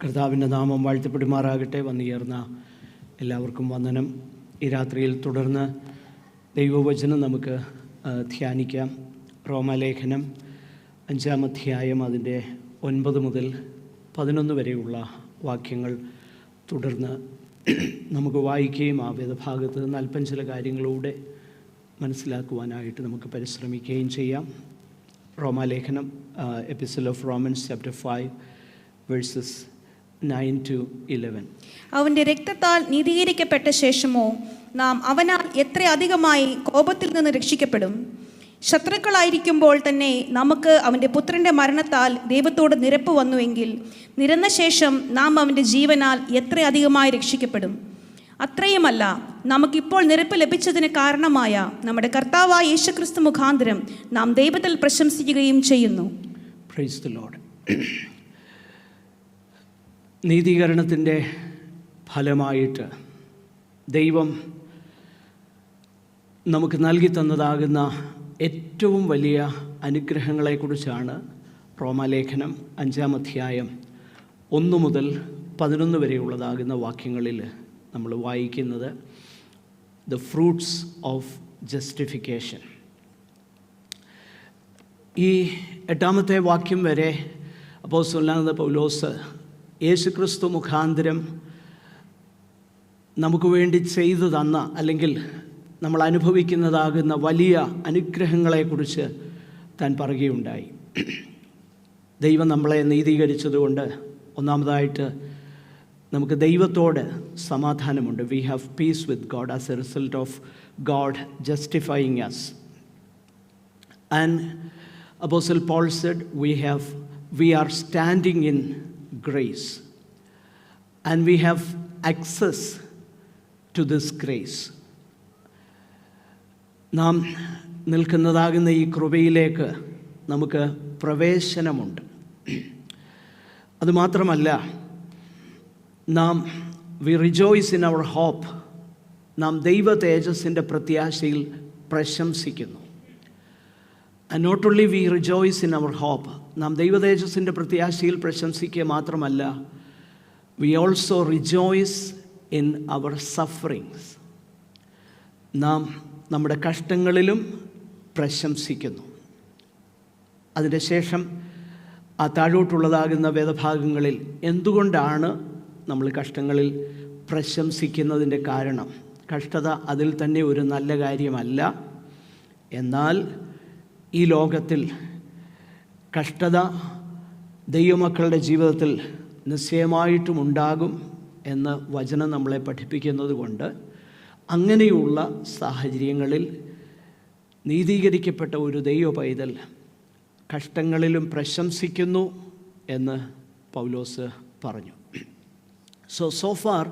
കർത്താവിൻ്റെ നാമം വാഴ്ത്തപ്പെടുമാറാകട്ടെ. വന്നുയർന്ന എല്ലാവർക്കും വന്ദനം. ഈ രാത്രിയിൽ തുടർന്ന് ദൈവവചനം നമുക്ക് ധ്യാനിക്കാം. റോമാലേഖനം 5-ാം അധ്യായം അതിൻ്റെ 9 മുതൽ 11 വരെയുള്ള വാക്യങ്ങൾ തുടർന്ന് നമുക്ക് വായിക്കുകയും ആ വേദഭാഗത്ത് നിന്ന് അല്പം ചില കാര്യങ്ങളൂടെ മനസ്സിലാക്കുവാനായിട്ട് നമുക്ക് പരിശ്രമിക്കുകയും ചെയ്യാം. റോമാലേഖനം epistle of romance chapter 5 versus 9-11. അവൻ്റെ രക്തത്താൽ നീതീകരിക്കപ്പെട്ട ശേഷമോ നാം അവനാൽ എത്ര അധികമായി കോപത്തിൽ നിന്ന് രക്ഷിക്കപ്പെടും. ശത്രുക്കളായിരിക്കുമ്പോൾ തന്നെ നമുക്ക് അവൻ്റെ പുത്രൻ്റെ മരണത്താൽ ദൈവത്തോട് നിരപ്പ് വന്നുവെങ്കിൽ നിരന്ന ശേഷം നാം അവൻ്റെ ജീവനാൽ എത്ര അധികമായി രക്ഷിക്കപ്പെടും. അത്രയുമല്ല, നമുക്കിപ്പോൾ നിരപ്പ് ലഭിച്ചതിന് കാരണമായ നമ്മുടെ കർത്താവായ യേശുക്രിസ്തു മുഖാന്തരം നാം ദൈവത്തിൽ പ്രശംസിക്കുകയും ചെയ്യുന്നു. Praise the Lord. നീതീകരണത്തിൻ്റെ ഫലമായിട്ട് ദൈവം നമുക്ക് നൽകി തന്നതാകുന്ന ഏറ്റവും വലിയ അനുഗ്രഹങ്ങളെക്കുറിച്ചാണ് റോമാലേഖനം 5-ാം അധ്യായം 1 മുതൽ 11 വരെയുള്ളതാകുന്ന വാക്യങ്ങളിൽ നമ്മൾ വായിക്കുന്നത്. The fruits of justification. ഈ 8-ാമത്തെ വാക്യം വരെ അപ്പോസ്തലനായ പൗലോസ് യേശുക്രിസ്തു മുഖാന്തരം നമുക്ക് വേണ്ടി ചെയ്തു തന്ന അല്ലെങ്കിൽ നമ്മൾ അനുഭവിക്കുന്നതാകുന്ന വലിയ അനുഗ്രഹങ്ങളെക്കുറിച്ച് താൻ പറയുകയുണ്ടായി. ദൈവം നമ്മളെ നീതീകരിച്ചതുകൊണ്ട് ഒന്നാമതായിട്ട് നമുക്ക് ദൈവത്തോട് സമാധാനമുണ്ട്. We have peace with God as a result of God justifying us. And apostle Paul said we are standing in grace and we have access to this grace. നാം നിൽക്കുന്നതാകുന്ന ഈ കൃപയിലേക്ക് നമുക്ക് പ്രവേശനമുണ്ട്. അതുമാത്രമല്ല, we rejoice in our hope. നാം ദൈവ തേജസ്സിൻ്റെ പ്രത്യാശയിൽ പ്രശംസിക്കുന്നു. And not only we rejoice in our hope, നാം ദൈവ തേജസ്സിൻ്റെ പ്രത്യാശയിൽ പ്രശംസിക്കുക മാത്രമല്ല, we also rejoice in our sufferings. നാം നമ്മുടെ കഷ്ടങ്ങളിലും പ്രശംസിക്കുന്നു. അതിൻ്റെ ശേഷം ആ താഴോട്ടുള്ളതാകുന്ന വേദഭാഗങ്ങളിൽ എന്തുകൊണ്ടാണ് നമ്മൾ കഷ്ടങ്ങളിൽ പ്രശംസിക്കുന്നതിൻ്റെ കാരണം? കഷ്ടത അതിൽ തന്നെ ഒരു നല്ല കാര്യമല്ല. എന്നാൽ ഈ ലോകത്തിൽ കഷ്ടത ദൈവമക്കളുടെ ജീവിതത്തിൽ നിശ്ചയമായിട്ടും ഉണ്ടാകും എന്ന് വചനം നമ്മളെ പഠിപ്പിക്കുന്നത് കൊണ്ട് അങ്ങനെയുള്ള സാഹചര്യങ്ങളിൽ നീതീകരിക്കപ്പെട്ട ഒരു ദൈവ പൈതൽ കഷ്ടങ്ങളിലും പ്രശംസിക്കുന്നു എന്ന് പൗലോസ് പറഞ്ഞു. So far,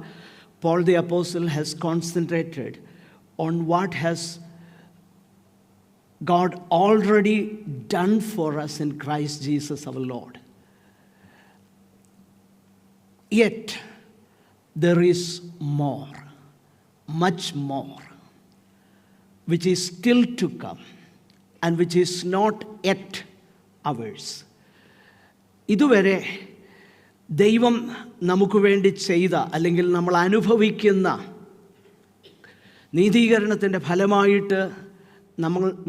Paul the Apostle has concentrated on what has God already done for us in Christ Jesus our Lord. Yet, there is more, much more, which is still to come and which is not yet ours. ഇതുവരെ ദൈവം നമുക്ക് വേണ്ടി ചെയ്ത അല്ലെങ്കിൽ നമ്മൾ അനുഭവിക്കുന്ന നീതീകരണത്തിൻ്റെ ഫലമായിട്ട്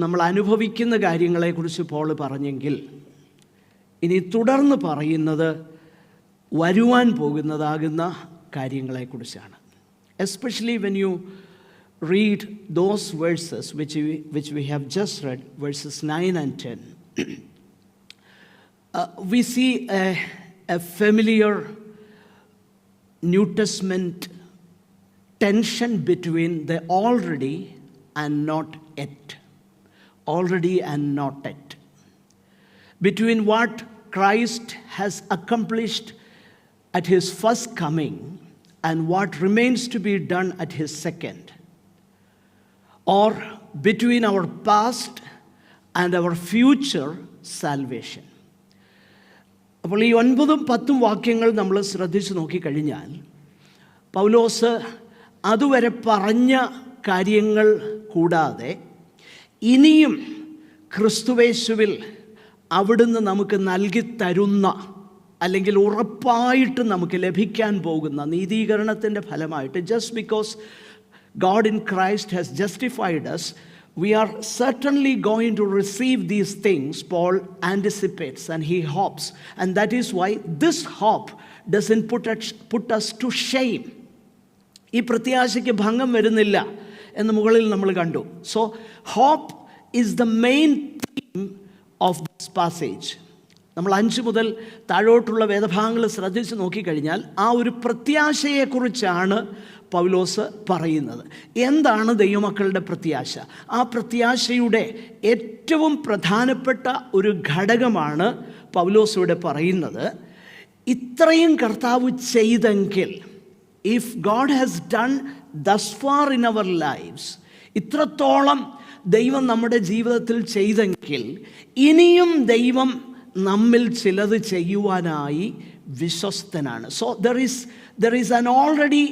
നമ്മൾ അനുഭവിക്കുന്ന കാര്യങ്ങളെക്കുറിച്ച് പോൾ പറഞ്ഞെങ്കിൽ, ഇനി തുടർന്ന് പറയുന്നത് വരുവാൻ പോകുന്നതാകുന്ന കാര്യങ്ങളെക്കുറിച്ചാണ്. Especially when you read those verses which we have just read, verses 9 and 10, we see a familiar New Testament tension between the already and not yet. Already and not yet. Between what Christ has accomplished at his first coming and what remains to be done at his second. Or between our past and our future salvation. അപ്പോൾ ഈ 9-10 വാക്യങ്ങൾ നമ്മൾ ശ്രദ്ധിച്ച് നോക്കിക്കഴിഞ്ഞാൽ പൗലോസ് അതുവരെ പറഞ്ഞ കാര്യങ്ങൾ കൂടാതെ ഇനിയും ക്രിസ്തുവേശുവിൽ അവിടുന്ന് നമുക്ക് നൽകി തരുന്ന അല്ലെങ്കിൽ ഉറപ്പായിട്ട് നമുക്ക് ലഭിക്കാൻ പോകുന്ന നീതീകരണത്തിൻ്റെ ഫലമായിട്ട്, just because God in Christ has justified us, we are certainly going to receive these things, Paul anticipates and he hopes. And that is why this hope doesn't put us to shame. ഈ പ്രത്യാശയ്ക്ക് ഭംഗം വരുന്നില്ല എന്ന് മുകളിൽ നമ്മൾ കണ്ടു. So hope is the main theme of this passage. നമ്മൾ 5 മുതൽ താഴോട്ടുള്ള വേദഭാഗങ്ങൾ ശ്രദ്ധിച്ച് നോക്കിക്കഴിഞ്ഞാൽ ആ ഒരു പ്രത്യാശയെക്കുറിച്ചാണ് പൗലോസ് പറയുന്നത്. എന്താണ് ദൈവമക്കളുടെ പ്രത്യാശ? ആ പ്രത്യാശയുടെ ഏറ്റവും പ്രധാനപ്പെട്ട ഒരു ഘടകമാണ് പൗലോസ് ഇവിടെ പറയുന്നത്. ഇത്രയും കർത്താവ് ചെയ്തെങ്കിൽ, if God has done thus far in our lives, ഇത്രത്തോളം ദൈവം നമ്മുടെ ജീവിതത്തിൽ ചെയ്തെങ്കിൽ ഇനിയും ദൈവം നമ്മിൽ ചിലത് ചെയ്യുവാനായി വിശ്വസ്തനാണ്. So there is an already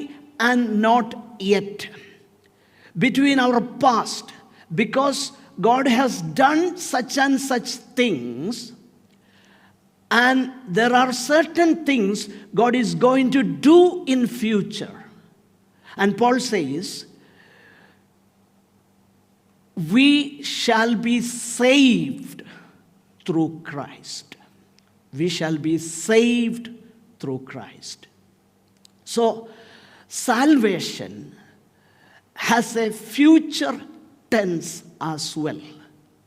and not yet between our past, because God has done such and such things, and there are certain things God is going to do in future. And Paul says, we shall be saved through Christ. We shall be saved through Christ. So salvation has a future tense as well,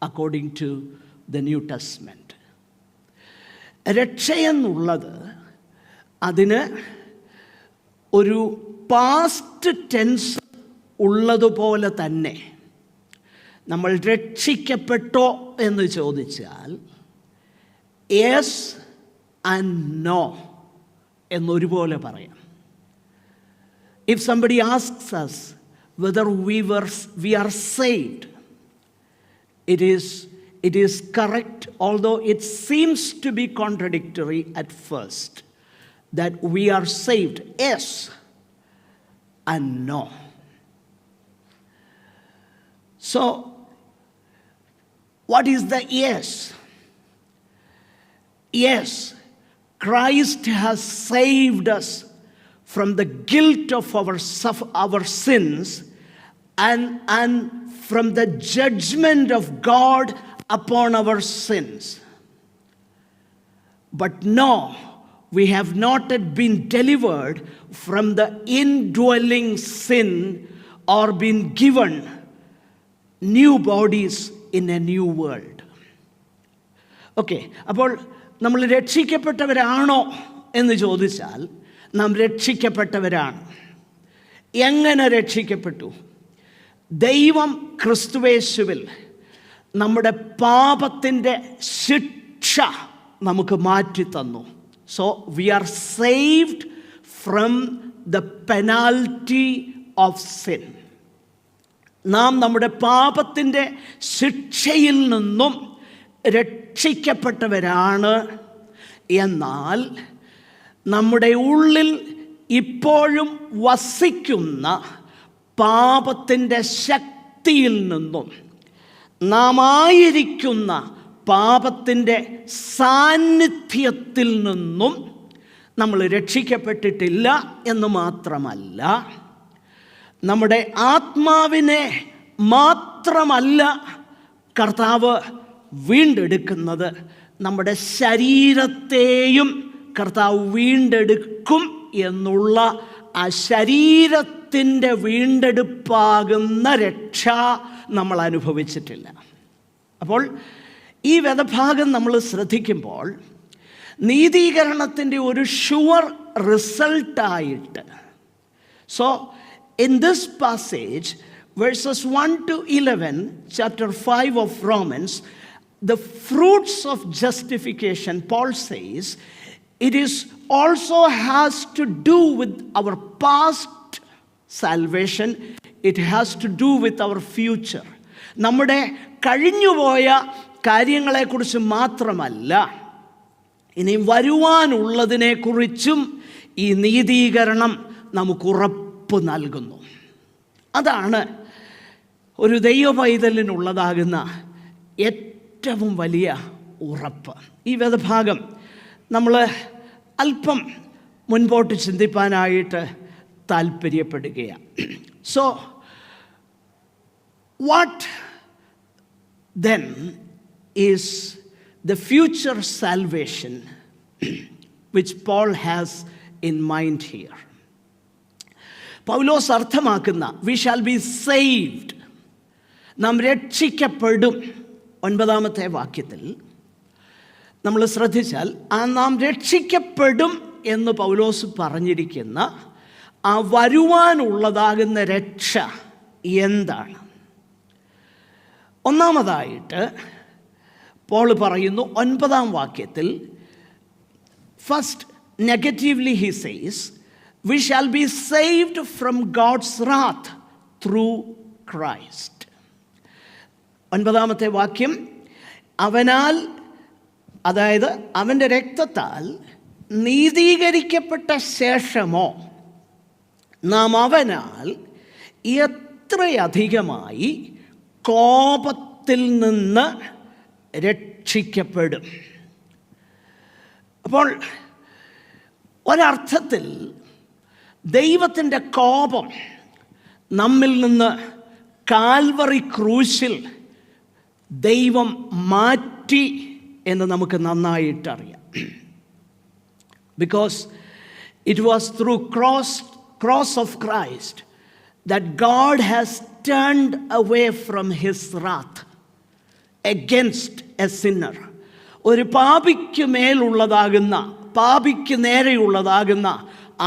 according to the New Testament. രക്ഷയെന്നുള്ളത് അതിന് ഒരു past tense ഉള്ളതുപോലെ തന്നെ, നമ്മൾ രക്ഷിക്കപ്പെട്ടോ എന്ന് ചോദിച്ചാൽ yes and no എന്നൊരുപോലെ പറയാം. If somebody asks us whether we are saved, it is correct, although it seems to be contradictory at first, that we are saved, yes and no. So what is the yes? Yes, Christ has saved us from the guilt of our sins and from the judgment of God upon our sins. But no, we have not yet been delivered from the indwelling sin or been given new bodies in a new world. Okay, അപ്പോൾ നമ്മൾ രക്ഷിക്കപ്പെട്ടവരാണോ എന്ന് ചോദിച്ചാൽ നാം രക്ഷിക്കപ്പെട്ടവരാണ്. എങ്ങനെ രക്ഷിക്കപ്പെട്ടു? ദൈവം ക്രിസ്തുയേശുവിൽ നമ്മുടെ പാപത്തിൻ്റെ ശിക്ഷ നമുക്ക് മാറ്റിത്തന്നു. So we are saved from the penalty of sin. നാം നമ്മുടെ പാപത്തിൻ്റെ ശിക്ഷയിൽ നിന്നും രക്ഷിക്കപ്പെട്ടവരാണ്. എന്നാൽ നമ്മുടെ ഉള്ളിൽ ഇപ്പോഴും വസിക്കുന്ന പാപത്തിൻ്റെ ശക്തിയിൽ നിന്നും, നാം ആയിരിക്കുന്ന പാപത്തിൻ്റെ സാന്നിധ്യത്തിൽ നിന്നും നമ്മൾ രക്ഷിക്കപ്പെട്ടിട്ടില്ല എന്ന് മാത്രമല്ല, നമ്മുടെ ആത്മാവിനെ മാത്രമല്ല കർത്താവ് വീണ്ടെടുക്കുന്നത്, നമ്മുടെ ശരീരത്തെയും കർത്താവ് വീണ്ടെടുക്കും എന്നുള്ള ആ ശരീരത്തിൻ്റെ വീണ്ടെടുപ്പാകുന്ന രക്ഷ നമ്മൾ അനുഭവിച്ചിട്ടില്ല. അപ്പോൾ ഈ വേദഭാഗം നമ്മൾ ശ്രദ്ധിക്കുമ്പോൾ നീതീകരണത്തിൻ്റെ ഒരു ഷുവർ റിസൾട്ടായിട്ട്, so in this passage, verses 1 to 11, chapter 5 of Romans, the fruits of justification, Paul says, it is also has to do with our past salvation. It has to do with our future. നമ്മുടെ കഴിഞ്ഞുപോയ കാര്യങ്ങളെക്കുറിച്ച് മാത്രമല്ല, ഇനി വരുവാനുള്ളതിനെക്കുറിച്ചും ഈ നീതീകരണം നമുക്ക് ഉറപ്പ് നൽകുന്നു. അതാണ് ഒരു ദൈവ പൈതലിനുള്ളതാകുന്ന ഏറ്റവും വലിയ ഉറപ്പ്. ഈ വേദഭാഗം നമ്മൾ അല്പം മുൻപോട്ട് ചിന്തിപ്പാനായിട്ട് താല്പര്യപ്പെടുകയാണ്. So what then is the future salvation which Paul has in mind here? Paulose അർത്ഥമാക്കുന്ന we shall be saved, നാം രക്ഷിക്കപ്പെടും, 9-ാമത്തെ വാക്യത്തിൽ നമ്മൾ ശ്രദ്ധിച്ചാൽ നാം രക്ഷിക്കപ്പെടും എന്ന് പൗലോസ് പറഞ്ഞിരിക്കുന്ന ആ വരുവാനുള്ളതാകുന്ന രക്ഷ എന്താണ്? ഒന്നാമതായിട്ട് പോൾ പറയുന്നു 9-ാം വാക്യത്തിൽ, first negatively he says we shall be saved from God's wrath through Christ. 9-ാമത്തെ വാക്യം, അവനാൽ, അതായത് അവൻ്റെ രക്തത്താൽ നീതീകരിക്കപ്പെട്ട ശേഷമോ നാം അവനാൽ എത്രയധികമായി കോപത്തിൽ നിന്ന് രക്ഷിക്കപ്പെടും. അപ്പോൾ ഒരർത്ഥത്തിൽ ദൈവത്തിൻ്റെ കോപം നമ്മിൽ നിന്ന് കാൽവറി ക്രൂശിൽ ദൈവം മാറ്റി എന്ന് നമുക്ക് നന്നായിട്ടറിയാം. Because it was through cross of Christ that God has turned away from his wrath against a sinner. ഒരു പാപിക്ക് മേലുള്ളതാകുന്ന, പാപിക്ക് നേരെയുള്ളതാകുന്ന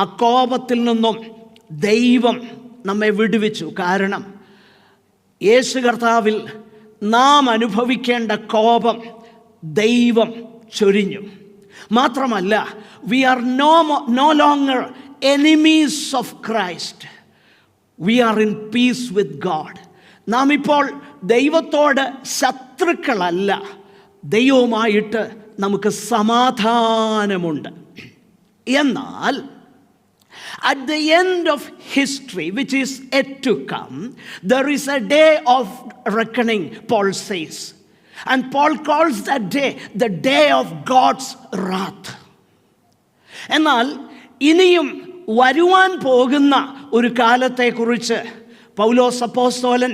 ആ കോപത്തിൽ നിന്നും ദൈവം നമ്മെ വിടുവിച്ചു. കാരണം യേശു കർത്താവിൽ നാം അനുഭവിക്കേണ്ട കോപം ദൈവം ചൊരിഞ്ഞു. മാത്രമല്ല, we are no longer enemies of Christ. We are in peace with God. നാം ഇപ്പോൾ ദൈവത്തോട് ശത്രുക്കളല്ല, ദൈവവുമായിട്ട് നമുക്ക് സമാധാനമുണ്ട്. എന്നാൽ at the end of history, which is yet to come, there is a day of reckoning, Paul says. And Paul calls that day the day of God's wrath. എന്നാൽ ഇനിയും വരുവാൻ പോകുന്ന ഒരു കാലത്തെക്കുറിച്ച് പൗലോസ് അപ്പോസ്തലൻ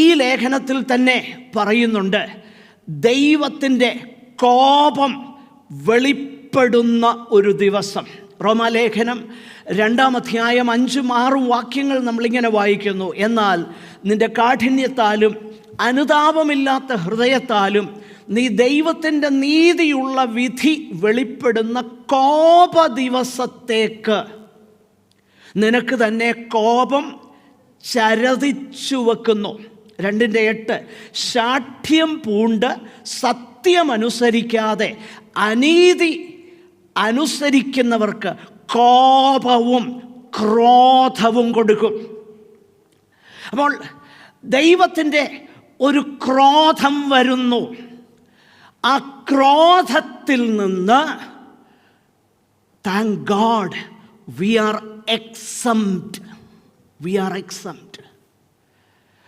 ഈ ലേഖനത്തിൽ തന്നെ പറയുന്നുണ്ട്. ദൈവത്തിൻ്റെ കോപം വെളിപ്പെടുന്ന ഒരു ദിവസം. റോമാലേഖനം 2-ാം അധ്യായം 5-6 വാക്യങ്ങൾ നമ്മളിങ്ങനെ വായിക്കുന്നു. എന്നാൽ നിന്റെ കാഠിന്യത്താലും അനുതാപമില്ലാത്ത ഹൃദയത്താലും നീ ദൈവത്തിൻ്റെ നീതിയുള്ള വിധി വെളിപ്പെടുന്ന കോപ ദിവസത്തേക്ക് നിനക്ക് തന്നെ കോപം ചരതിച്ചു വെക്കുന്നു. 2:8 ശാഠ്യം പൂണ്ട് സത്യമനുസരിക്കാതെ അനീതി അനുസരിക്കുന്നവർക്ക് കോപവും ക്രോധവും കൊടുക്കും. അപ്പോൾ ദൈവത്തിൻ്റെ ഒരു ക്രോധം വരുന്നു. ആ ക്രോധത്തിൽ നിന്ന് thank God we are exempt.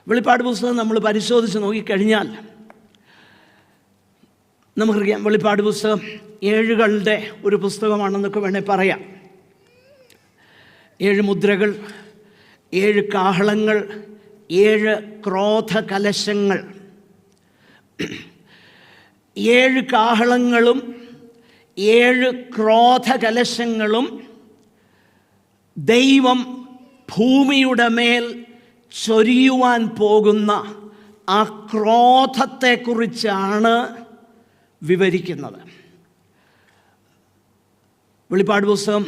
വെളിപ്പാട് പുസ്തകം നമ്മൾ പരിശോധിച്ച് നോക്കിക്കഴിഞ്ഞാൽ നമുക്കറിയാം, വെളിപ്പാട് പുസ്തകം 7കളുടെ ഒരു പുസ്തകമാണെന്നൊക്കെ വേണേൽ പറയാം. 7 മുദ്രകൾ, 7 കാഹളങ്ങൾ, 7 ക്രോധ കലശങ്ങൾ. 7 കാഹളങ്ങളും 7 ക്രോധ കലശങ്ങളും ദൈവം ഭൂമിയുടെ മേൽ ചൊരിയുവാൻ പോകുന്ന ആ ക്രോധത്തെക്കുറിച്ചാണ് വിവരിക്കുന്നത്. വെളിപ്പാട് പുസ്തകം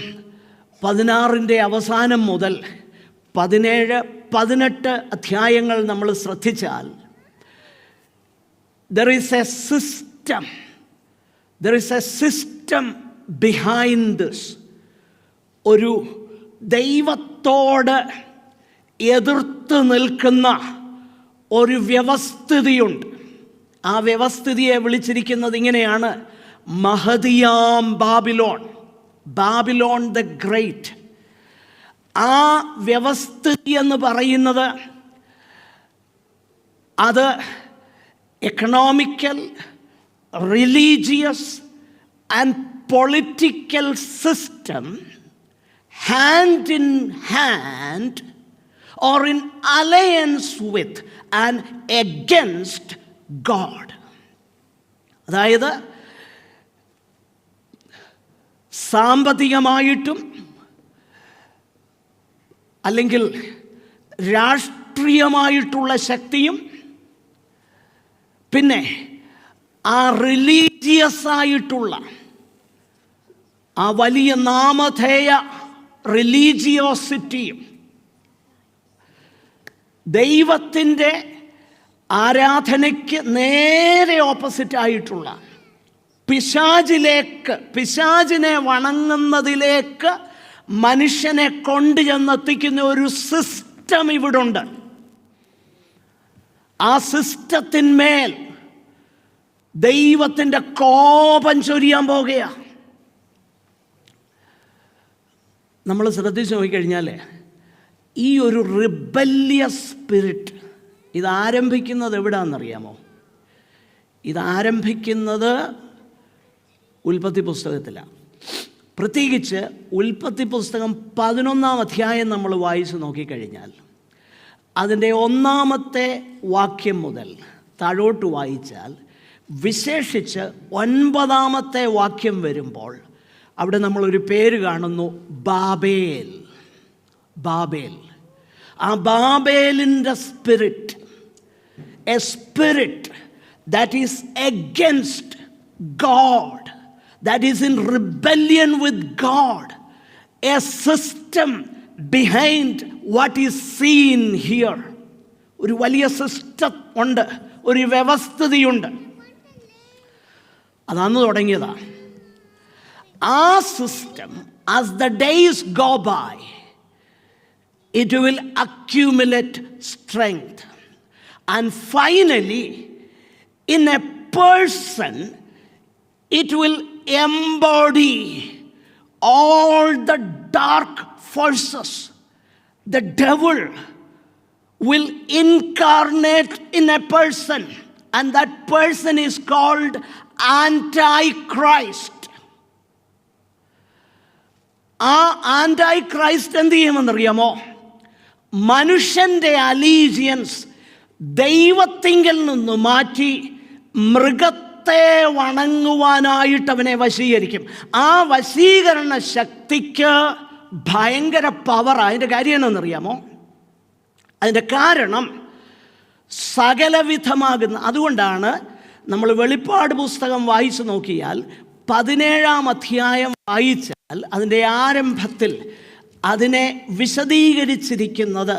16-ന്റെ അവസാനം മുതൽ 17, 18 അധ്യായങ്ങൾ നമ്മൾ ശ്രദ്ധിച്ചാൽ there is a system behind this. ഒരു ദൈവത്തോട് എതിർത്ത് നിൽക്കുന്ന ഒരു വ്യവസ്ഥിതിയുണ്ട്. ആ വ്യവസ്ഥിതിയെ വിളിച്ചിരിക്കുന്നത് ഇങ്ങനെയാണ്: മഹദിയാം ബാബിലോൺ, ബാബിലോൺ ദ ഗ്രേറ്റ്. ആ വ്യവസ്ഥിതി എന്ന് പറയുന്നത് അത് economical, religious and political system hand in hand or in alliance with and against God. അതായത് സാമ്പത്തികമായിട്ടും അല്ലെങ്കിൽ രാഷ്ട്രീയമായിട്ടുള്ള ശക്തിയും പിന്നെ ആ റിലീജിയസ് ആയിട്ടുള്ള ആ വലിയ നാമധേയ റിലീജിയോസിറ്റിയും ദൈവത്തിൻ്റെ ആരാധനയ്ക്ക് നേരെ ഓപ്പോസിറ്റ് ആയിട്ടുള്ള പിശാചിനെ വണങ്ങുന്നതിലേക്ക് മനുഷ്യനെ കൊണ്ട് ചെന്നെത്തിക്കുന്ന ഒരു സിസ്റ്റം ഇവിടുണ്ട്. ആ സിസ്റ്റത്തിന്മേൽ ദൈവത്തിൻ്റെ കോപം ചൊരിയാൻ പോകുകയാണ്. നമ്മൾ ശ്രദ്ധിച്ച് നോക്കിക്കഴിഞ്ഞാൽ ഈ ഒരു റിബല്യസ് സ്പിരിറ്റ് ഇതാരംഭിക്കുന്നത് എവിടാണെന്നറിയാമോ? ഇതാരംഭിക്കുന്നത് ഉൽപ്പത്തി പുസ്തകത്തിലാണ്. പ്രത്യേകിച്ച് ഉൽപ്പത്തി പുസ്തകം 11-ാം അധ്യായം നമ്മൾ വായിച്ച് നോക്കിക്കഴിഞ്ഞാൽ അതിൻ്റെ 1-ാമത്തെ വാക്യം മുതൽ താഴോട്ട് വായിച്ചാൽ വിശേഷിച്ച് 9-ാമത്തെ വാക്യം വരുമ്പോൾ അവിടെ നമ്മളൊരു പേര് കാണുന്നു, ബാബേൽ. ആ ബാബേലിൻ്റെ spirit, a spirit that is against God, that is in rebellion with God, a system behind what is seen here. ഒരു വലിയ സിസ്റ്റം ഉണ്ട്, ഒരു വ്യവസ്ഥിതിയുണ്ട്. അതാണ് തുടങ്ങിയതാ. ആ system, as the days go by, it will accumulate strength, and finally in a person it will embody all the dark forces. The devil will incarnate in a person, and that person is called Antichrist. ആ ആൻറ്റൈക്രൈസ്റ്റ് എന്ത് ചെയ്യുമെന്നറിയാമോ? മനുഷ്യൻ്റെ allegiance ദൈവത്തിങ്കിൽ നിന്ന് മാറ്റി മൃഗത്തെ വണങ്ങുവാനായിട്ട് അവനെ വശീകരിക്കും. ആ വശീകരണ ശക്തിക്ക് ഭയങ്കര പവറാണ്. അതിൻ്റെ കാര്യം എന്നറിയാമോ? അതിൻ്റെ കാരണം സകലവിധമാകുന്ന, അതുകൊണ്ടാണ് നമ്മൾ വെളിപ്പാട് പുസ്തകം വായിച്ചു നോക്കിയാൽ 17-ാം അധ്യായം വായിച്ചാൽ അതിൻ്റെ ആരംഭത്തിൽ അതിനെ വിശദീകരിച്ചിരിക്കുന്നത്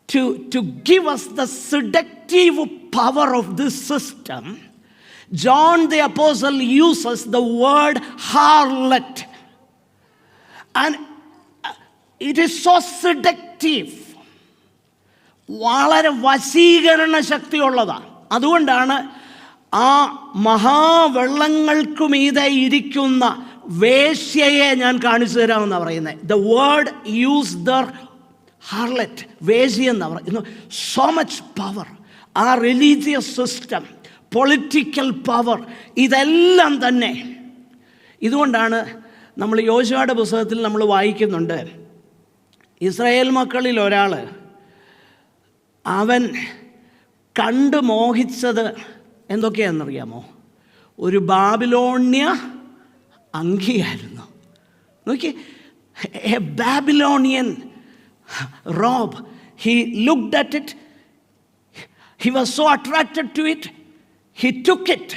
to give us the seductive power of this system. John the Apostle uses the word harlot, and it is so seductive. വളരെ വശീകരണ ശക്തിയുള്ളതാണ്. അതുകൊണ്ടാണ് ആ മഹാവെള്ളങ്ങൾക്കുമീതെ ഇരിക്കുന്ന വേശ്യയെ ഞാൻ കാണിച്ചു തരാമെന്നാണ് പറയുന്നത്. The word use there harlot, വേശ്യ എന്ന് പറയുന്നു. So much power. ആ റിലീജിയസ് സിസ്റ്റം, പൊളിറ്റിക്കൽ പവർ, ഇതെല്ലാം തന്നെ. ഇതുകൊണ്ടാണ് നമ്മൾ യോശുവയുടെ പുസ്തകത്തിൽ നമ്മൾ വായിക്കുന്നുണ്ട്, ഇസ്രായേൽ മക്കളിൽ ഒരാൾ അവൻ കണ്ടു മോഹിച്ചത് എന്തൊക്കെയാണെന്നറിയാമോ? ഒരു ബാബിലോണ്യ അങ്കിയായിരുന്നു. നോക്കി, A Babylonian robe. He looked at it, he was so attracted to it, he took it,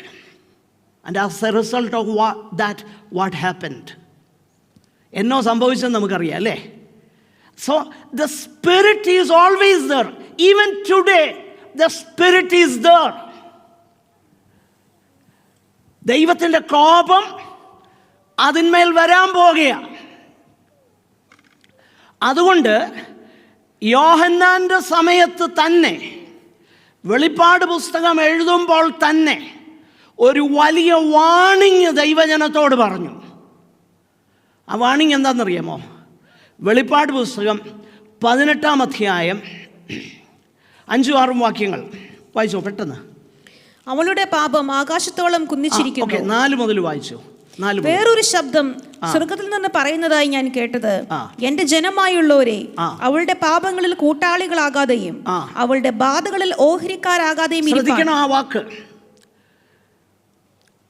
and as a result of what happened, എന്നോ സംഭവിച്ചെന്ന് നമുക്കറിയാം അല്ലേ? So the spirit is always there. Even today the spirit is there. ദൈവത്തിൻ്റെ കോപം അതിന്മേൽ വരാൻ പോകുകയാണ്. അതുകൊണ്ട് യോഹന്നാൻ്റെ സമയത്ത് തന്നെ, വെളിപ്പാട് പുസ്തകം എഴുതുമ്പോൾ തന്നെ ഒരു വലിയ വാണിംഗ് ദൈവജനത്തോട് പറഞ്ഞു. ആ വാണിംഗ് എന്താണെന്നറിയാമോ? വെളിപ്പാട് പുസ്തകം 18-ാം അധ്യായം 5-6 വാക്യങ്ങൾ വായിച്ചോ പെട്ടെന്ന്. അവളുടെ പാപം ആകാശത്തോളം കുന്നിച്ചിരിക്കുന്നു. 4 മുതൽ വായിച്ചു. 4 വേറൊരു ശബ്ദം സ്വർഗത്തിൽ നിന്ന് പറയുന്നതായി ഞാൻ കേട്ടത്, എന്റെ ജനമായുള്ളവരെ, അവളുടെ പാപങ്ങളിൽ കൂട്ടാളികളാകാതെയും അവളുടെ ബാധകളിൽ ഓഹരിക്കാരാകാതെയും ശ്രദ്ധിക്കണം ആ വാക്ക്.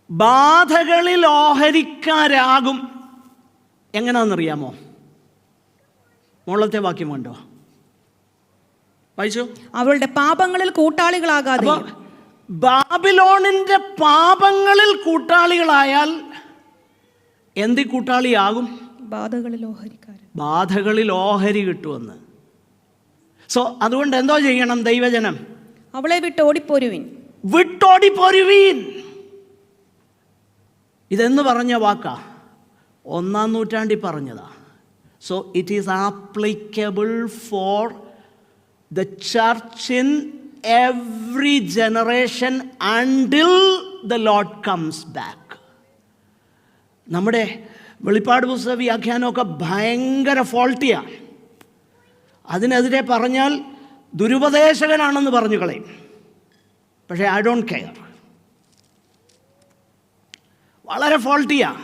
ബാധകളിൽ ഓഹരിക്കാരാകും. എങ്ങനെയാണെന്നറിയാമോ? മുകളിലത്തെ വാക്യം കണ്ടോ? വായിച്ചു. അവളുടെ പാപങ്ങളിൽ കൂട്ടാളികളാകാതെ. ബാബിലോണിന്റെ പാപങ്ങളിൽ കൂട്ടാളികളായാൽ എന്തി കൂട്ടാളിയാകും? ബാധകളിൽ ഓഹരി കിട്ടുമെന്ന്. സോ അതുകൊണ്ട് എന്തോ ചെയ്യണം ദൈവജനം? അവളെ വിട്ടോടിപ്പോരുവിൻ. ഇതെന്ന് പറഞ്ഞ വാക്കാ? 1-ാം നൂറ്റാണ്ടിൽ പറഞ്ഞതാ. So it is applicable for the church in every generation until the Lord comes back. നമ്മുടെ വെളിപ്പാട് പുസ്തക വ്യാഖ്യാനമൊക്കെ ഭയങ്കര ഫോൾട്ടിയാണ്. അതിനെതിരെ പറഞ്ഞാൽ ദുരുപദേശകനാണെന്ന് പറഞ്ഞു കളയും. പക്ഷേ ഐ ഡോണ്ട് കെയർ. വളരെ ഫോൾട്ടിയാണ്.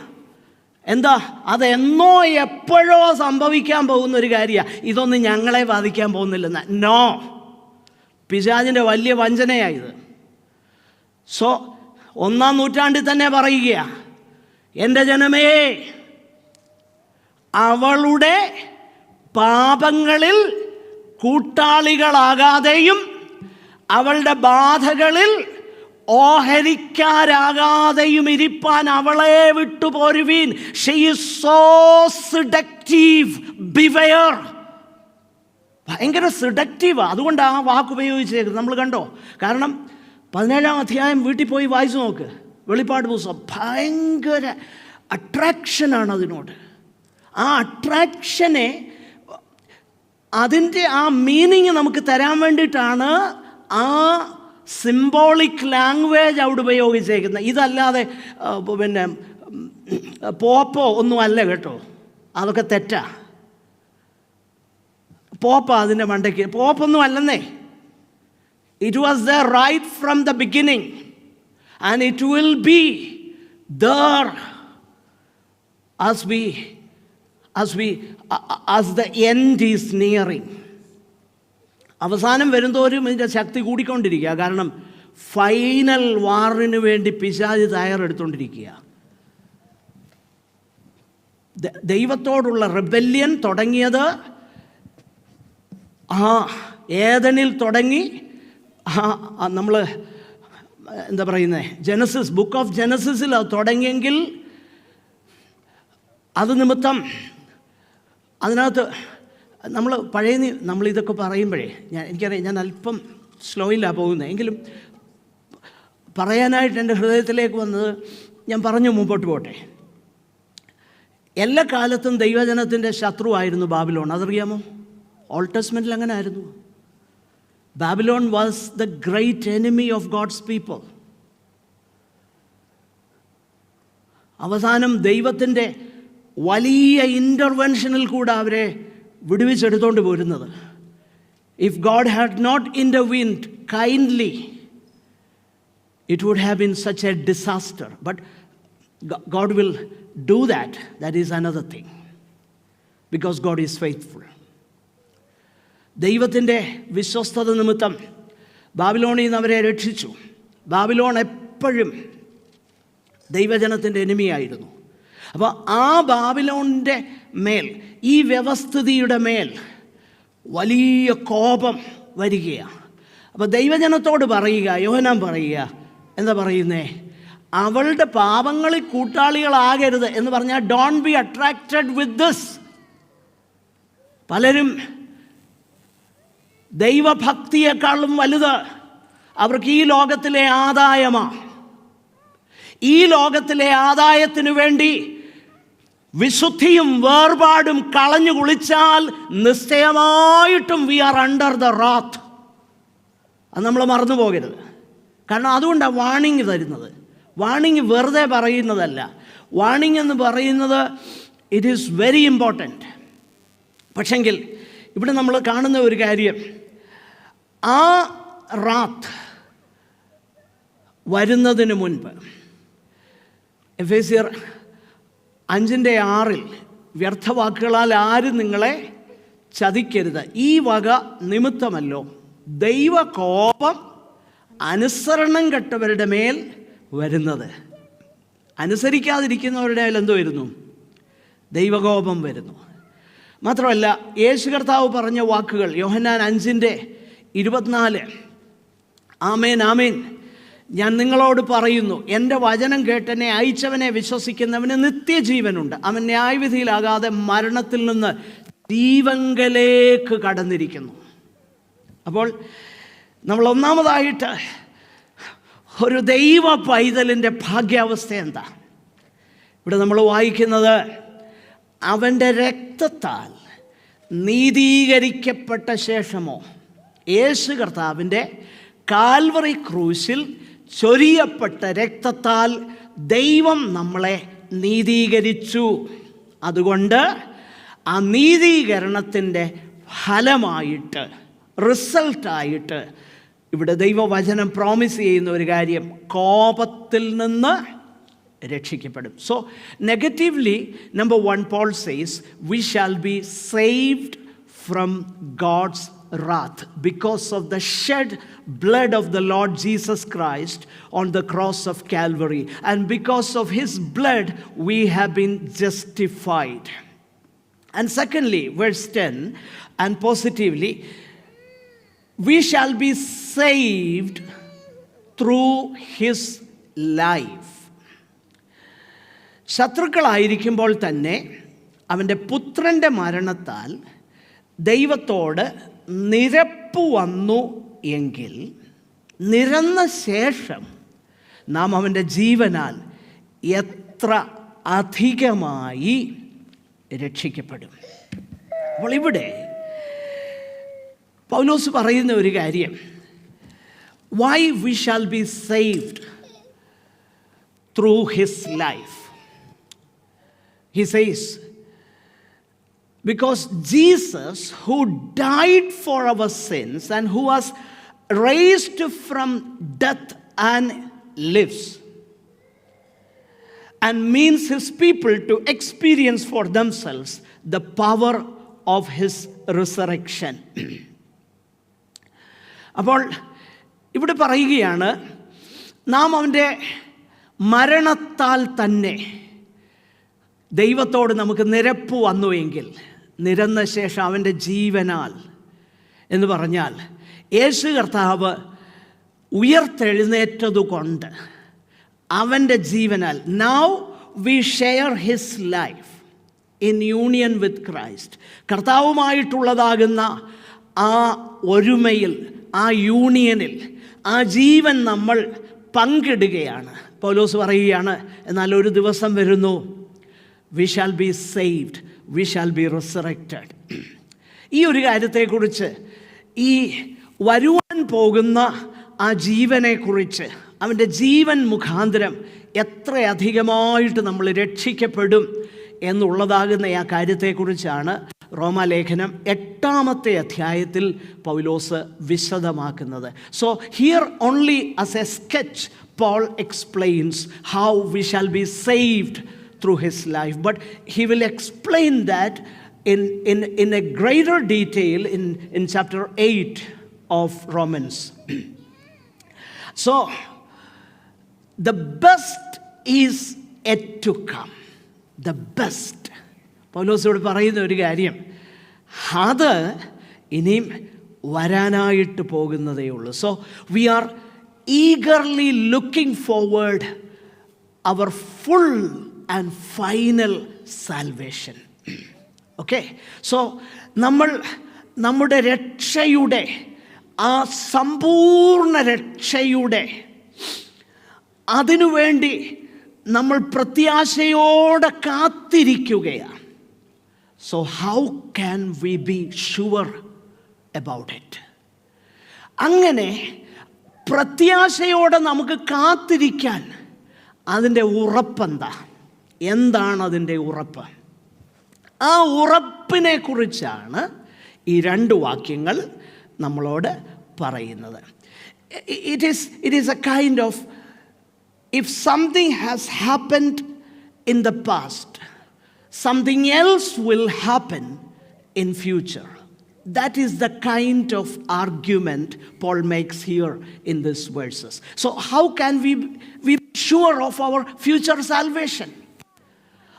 എന്താ? അതെന്നോ എപ്പോഴോ സംഭവിക്കാൻ പോകുന്ന ഒരു കാര്യമാണ്. ഇതൊന്നും ഞങ്ങളെ ബാധിക്കാൻ പോകുന്നില്ലെന്ന്. നോ, പിശാചിൻ്റെ വലിയ വഞ്ചനയായത്. സോ 1-ാം നൂറ്റാണ്ടിൽ തന്നെ പറയുകയാണ്, എൻ്റെ ജനമേ, അവളുടെ പാപങ്ങളിൽ കൂട്ടാളികളാകാതെയും അവളുടെ ബാധകളിൽ ഓഹരിക്കാരാകാതെയും ഇരിപ്പാൻ അവളെ വിട്ടുപോരുവീൻ. She is so seductive. Beware. ഭയങ്കര സിഡക്റ്റീവാണ്. അതുകൊണ്ട് ആ വാക്ക് ഉപയോഗിച്ചേക്കുന്നത് നമ്മൾ കണ്ടോ. കാരണം 17-ാം അധ്യായം വീട്ടിൽ പോയി വായിച്ചു നോക്ക്. വെളിപ്പാട് പുസ്തകം ഭയങ്കര അട്രാക്ഷനാണ് അതിനോട്. ആ അട്രാക്ഷനെ, അതിൻ്റെ ആ മീനിങ് നമുക്ക് തരാൻ വേണ്ടിയിട്ടാണ് ആ സിംബോളിക് ലാംഗ്വേജ് അവിടെ ഉപയോഗിച്ചേക്കുന്നത്. ഇതല്ലാതെ പിന്നെ പോപ്പോ ഒന്നും അല്ല കേട്ടോ. അതൊക്കെ തെറ്റാ. പോപ്പ അതിൻ്റെ മണ്ടയ്ക്ക് പോപ്പൊന്നും അല്ലെന്നേ. It was the right from the beginning and it will be there as the end is nearing. അവസാനം വരുന്തോറും ഇതിൻ്റെ ശക്തി കൂടിക്കൊണ്ടിരിക്കുക. കാരണം ഫൈനൽ വാറിന് വേണ്ടി പിശാച് തയ്യാറെടുത്തുകൊണ്ടിരിക്കുക. ദൈവത്തോടുള്ള റിബല്യൻ തുടങ്ങിയത് ഏദനിൽ തുടങ്ങി. നമ്മൾ എന്താ പറയുന്നത്, ജനസിസ്, ബുക്ക് ഓഫ് ജനസിസിൽ അത് തുടങ്ങിയെങ്കിൽ അത് നിമിത്തം അതിനകത്ത് നമ്മളിതൊക്കെ പറയുമ്പോഴേ എനിക്കറിയാം ഞാൻ അല്പം സ്ലോയിലാണ് പോകുന്നത്. എങ്കിലും പറയാനായിട്ട് എൻ്റെ ഹൃദയത്തിലേക്ക് വന്നത് ഞാൻ പറഞ്ഞു മുമ്പോട്ട് പോട്ടെ. എല്ലാ കാലത്തും ദൈവജനത്തിൻ്റെ ശത്രുവായിരുന്നു ബാബിലോൺ. അതറിയാമോ? ഓൾഡ് ടെസ്റ്റ്മെൻറ്റിൽ അങ്ങനെ ആയിരുന്നു. Babylon was the great enemy of God's people. അവസാനം ദൈവത്തിൻ്റെ വലിയ ഇൻ്റർവെൻഷനിൽ കൂടെ അവരെ വിടുവിച്ചെടുത്തോണ്ട് പോരുന്നത്. If God had not intervened kindly it would have been such a disaster. But God will do that. That is another thing. Because God is faithful. ദൈവത്തിൻ്റെ വിശ്വസ്തത നിമിത്തം ബാബിലോണിൽ നിന്ന് അവരെ രക്ഷിച്ചു. ബാബിലോൺ എപ്പോഴും ദൈവജനത്തിൻ്റെ എനിമിയായിരുന്നു. അപ്പോൾ ആ ബാബിലോണിൻ്റെ മേൽ, ഈ വ്യവസ്ഥിതിയുടെ മേൽ വലിയ കോപം വരികയാണ്. അപ്പോൾ ദൈവജനത്തോട് പറയുക, യോഹന്നാൻ പറയുക, എന്താ പറയുന്നേ? അവളുടെ പാപങ്ങളിൽ കൂട്ടാളികളാകരുത് എന്ന് പറഞ്ഞാൽ don't be attracted with this. പലരും ദൈവഭക്തിയെക്കാളും വലുത് അവർക്ക് ഈ ലോകത്തിലെ ആദായമാണ്. ഈ ലോകത്തിലെ ആദായത്തിനു വേണ്ടി വിശുദ്ധിയും വേർപാടും കളഞ്ഞു കുളിച്ചാൽ നിശ്ചയമായിട്ടും we are under the wrath. അത് നമ്മൾ മറന്നു പോകരുത്. കാരണം അതുകൊണ്ടാണ് വാണിംഗ് തരുന്നത്. വാണിംഗ് വെറുതെ പറയുന്നതല്ല. വാണിംഗ് എന്ന് പറയുന്നത് ഇറ്റ് ഈസ് വെരി ഇമ്പോർട്ടൻറ്റ്. പക്ഷെങ്കിൽ ഇവിടെ നമ്മൾ കാണുന്ന ഒരു കാര്യം, ആ റാത്ത് വരുന്നതിന് മുൻപ് എഫേസ്യർ 5:6 വ്യർത്ഥവാക്കുകളാൽ ആരും നിങ്ങളെ ചതിക്കരുത്. ഈ വക നിമിത്തമല്ലോ ദൈവകോപം അനുസരണം കെട്ടവരുടെ മേൽ വരുന്നത്. അനുസരിക്കാതിരിക്കുന്നവരുടെ മേൽ എന്തോ വരുന്നു? ദൈവകോപം വരുന്നു. മാത്രമല്ല, യേശു കർത്താവ് പറഞ്ഞ വാക്കുകൾ യോഹന്നാൻ 5:24, ആമേൻ ആമേൻ ഞാൻ നിങ്ങളോട് പറയുന്നു, എൻ്റെ വചനം കേട്ടെന്നെ അയച്ചവനെ വിശ്വസിക്കുന്നവന് നിത്യജീവനുണ്ട്. അവൻ ന്യായവിധിയിലാകാതെ മരണത്തിൽ നിന്ന് ജീവങ്കലേക്ക് കടന്നിരിക്കുന്നു. അപ്പോൾ നമ്മൾ ഒന്നാമതായിട്ട് ഒരു ദൈവ പൈതലിൻ്റെ ഭാഗ്യാവസ്ഥ എന്താ? ഇവിടെ നമ്മൾ വായിക്കുന്നത്, അവൻ്റെ രക്തത്താൽ നീതീകരിക്കപ്പെട്ട ശേഷമോ, യേശു കർത്താവിൻ്റെ കാൽവറി ക്രൂശിൽ ചൊരിയപ്പെട്ട രക്തത്താൽ ദൈവം നമ്മളെ നീതീകരിച്ചു. അതുകൊണ്ട് ആ നീതീകരണത്തിൻ്റെ ഫലമായിട്ട്, റിസൾട്ടായിട്ട് ഇവിടെ ദൈവവചനം പ്രോമിസ് ചെയ്യുന്ന ഒരു കാര്യം, കോപത്തിൽ നിന്ന് രക്ഷിക്കപ്പെടും. So negatively, number 1, Paul says, we shall be saved from God's wrath because of the shed blood of the Lord Jesus Christ on the cross of Calvary, and because of his blood we have been justified. And secondly, verse 10, and positively, we shall be saved through his life. ശത്രുക്കളായിരിക്കുമ്പോൾ തന്നെ അവൻ്റെ പുത്രൻ്റെ മരണത്താൽ ദൈവത്തോട് നിരപ്പ് വന്നു എങ്കിൽ, നിരന്ന ശേഷം നാം അവൻ്റെ ജീവനാൽ എത്ര അധികമായി രക്ഷിക്കപ്പെടും. അപ്പോൾ ഇവിടെ പൗലോസ് പറയുന്ന ഒരു കാര്യം, why we shall be saved through his life. He says, because Jesus, who died for our sins and who was raised from death and lives, and means his people to experience for themselves the power of his resurrection. അപ്പോൾ ഇവിടെ പറയുകയാണ്, നാം അവൻ്റെ മരണത്താൽ തന്നെ ദൈവത്തോട് നമുക്ക് നിരപ്പ് വന്നുവെങ്കിൽ, നിരന്ന ശേഷം അവൻ്റെ ജീവനാൽ എന്ന് പറഞ്ഞാൽ യേശു കർത്താവ് ഉയർത്തെഴുന്നേറ്റതുകൊണ്ട് അവൻ്റെ ജീവനാൽ, now we share his life in union with Christ. കർത്താവുമായിട്ടുള്ളതാകുന്ന ആ ഒരുമയിൽ, ആ യൂണിയനിൽ, ആ ജീവൻ നമ്മൾ പങ്കിടുകയാണ്. പൗലോസ് പറയുകയാണ്, എന്നാൽ ഒരു ദിവസം വരുന്നു, we shall be saved, we shall be resurrected. ഈ ഒരു കാര്യത്തെക്കുറിച്ച്, ഈ വരുവാൻ പോകുന്ന ആ ജീവനെക്കുറിച്ച്, അവൻ്റെ ജീവൻ മുഖാന്തരം എത്രയധികമായിട്ട് നമ്മൾ രക്ഷിക്കപ്പെടും എന്നുള്ളതാകുന്ന ആ കാര്യത്തെക്കുറിച്ചാണ് റോമാലേഖനം 8-ാമത്തെ അധ്യായത്തിൽ പൗലോസ് വിശദമാക്കുന്നത്. So here only as a sketch Paul explains how we shall be saved through his life, but he will explain that in a greater detail in chapter 8 of Romans. So the best is yet to come. The best. പൗലോസോട് പറയുന്ന ഒരു കാര്യം, അത് ഇനിയും വരാനായിട്ട് പോകുന്നതേ ഉള്ളൂ. So we are eagerly looking forward our full and final salvation. Okay, so നമ്മുടെ രക്ഷയുടെ, ആ സമ്പൂർണ്ണ രക്ഷയുടെ, അതിനുവേണ്ടി നമ്മൾ പ്രത്യാശയോടെ കാത്തിരിക്കുകയാണ്. So how can we be sure about it? അങ്ങനെ പ്രത്യാശയോടെ നമുക്ക് കാത്തിരിക്കാൻ അതിൻ്റെ ഉറപ്പെന്താ? എന്താണ് അതിൻ്റെ ഉറപ്പ്? ആ ഉറപ്പിനെ കുറിച്ചാണ് ഈ 2 വാക്യങ്ങൾ നമ്മളോട് പറയുന്നത്. It is a kind of, if something has happened in the past, something else will happen in future. That is the kind of argument Paul makes here in these verses. So how can we be sure of our future salvation?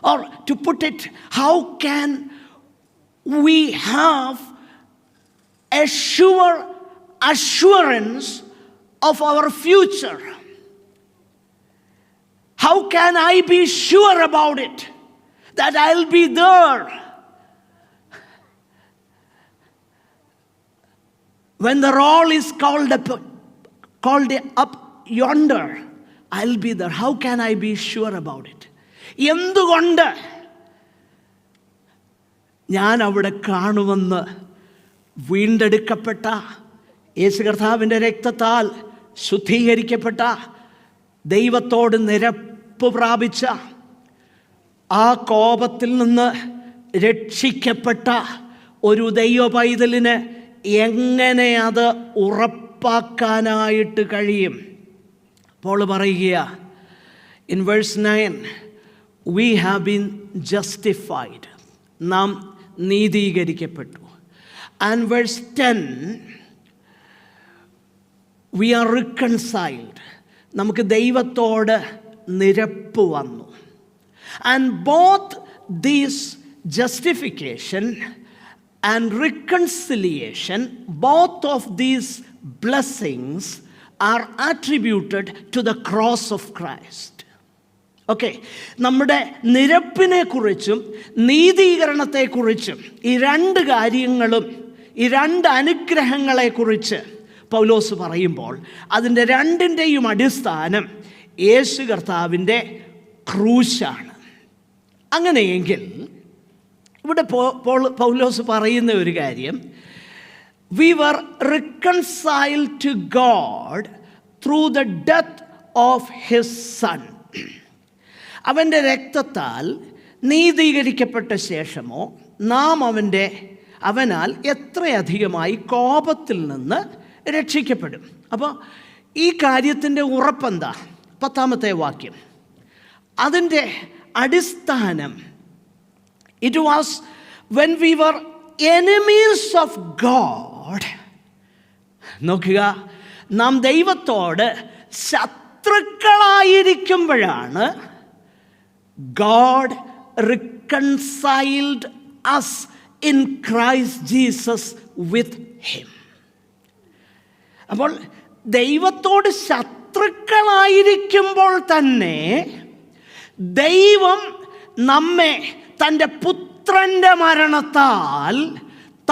Or to put it, how can we have a sure assurance of our future? How can I be sure about it, that I'll be there? When the roll is called up yonder, I'll be there. How can I be sure about it? എന്തുകൊണ്ട് ഞാൻ അവിടെ കാണുമെന്ന് വീണ്ടെടുക്കപ്പെട്ട, യേശു കർത്താവിൻ്റെ രക്തത്താൽ ശുദ്ധീകരിക്കപ്പെട്ട, ദൈവത്തോട് നിരപ്പ് പ്രാപിച്ച, ആ കോപത്തിൽ നിന്ന് രക്ഷിക്കപ്പെട്ട ഒരു ദൈവ പൈതലിന് എങ്ങനെ അത് ഉറപ്പാക്കാനായിട്ട് കഴിയും? പോൾ പറയുക in verse 9, we have been justified. നാം നീതീകരിക്കപ്പെട്ടു. And verse 10, we are reconciled. നമുക്ക് ദൈവത്തോട് നിരപ്പ് വന്നു. And both this justification and reconciliation, both of these blessings are attributed to the cross of Christ. Okay, നമ്മുടെ നിരപ്പിനെക്കുറിച്ചും നീതീകരണത്തെക്കുറിച്ചും ഈ രണ്ട് കാര്യങ്ങളും, ഈ രണ്ട് അനുഗ്രഹങ്ങളെക്കുറിച്ച് പൗലോസ് പറയുമ്പോൾ അതിൻ്റെ രണ്ടിൻ്റെയും അടിസ്ഥാനം യേശു കർത്താവിൻ്റെ ക്രൂശാണ്. അങ്ങനെയെങ്കിൽ ഇവിടെ പൗലോസ് പറയുന്ന ഒരു കാര്യം, we were reconciled to God through the death of his son. അവൻ്റെ രക്തത്താൽ നീതീകരിക്കപ്പെട്ട ശേഷമോ നാം അവനാൽ എത്രയധികമായി കോപത്തിൽ നിന്ന് രക്ഷിക്കപ്പെടും. അപ്പോൾ ഈ കാര്യത്തിൻ്റെ ഉറപ്പെന്താ? 10ാമത്തെ വാക്യം. അതിൻ്റെ അടിസ്ഥാനം, it was when we were enemies of God. നോക്കുക, നാം ദൈവത്തോട് ശത്രുക്കളായിരിക്കുമ്പോഴാണ് God reconciled us in Christ Jesus with him. അപ്പോൾ ദൈവത്തോട് ശത്രുക്കളായിരിക്കുമ്പോൾ തന്നെ ദൈവം നമ്മെ തൻ്റെ പുത്രൻ്റെ മരണത്താൽ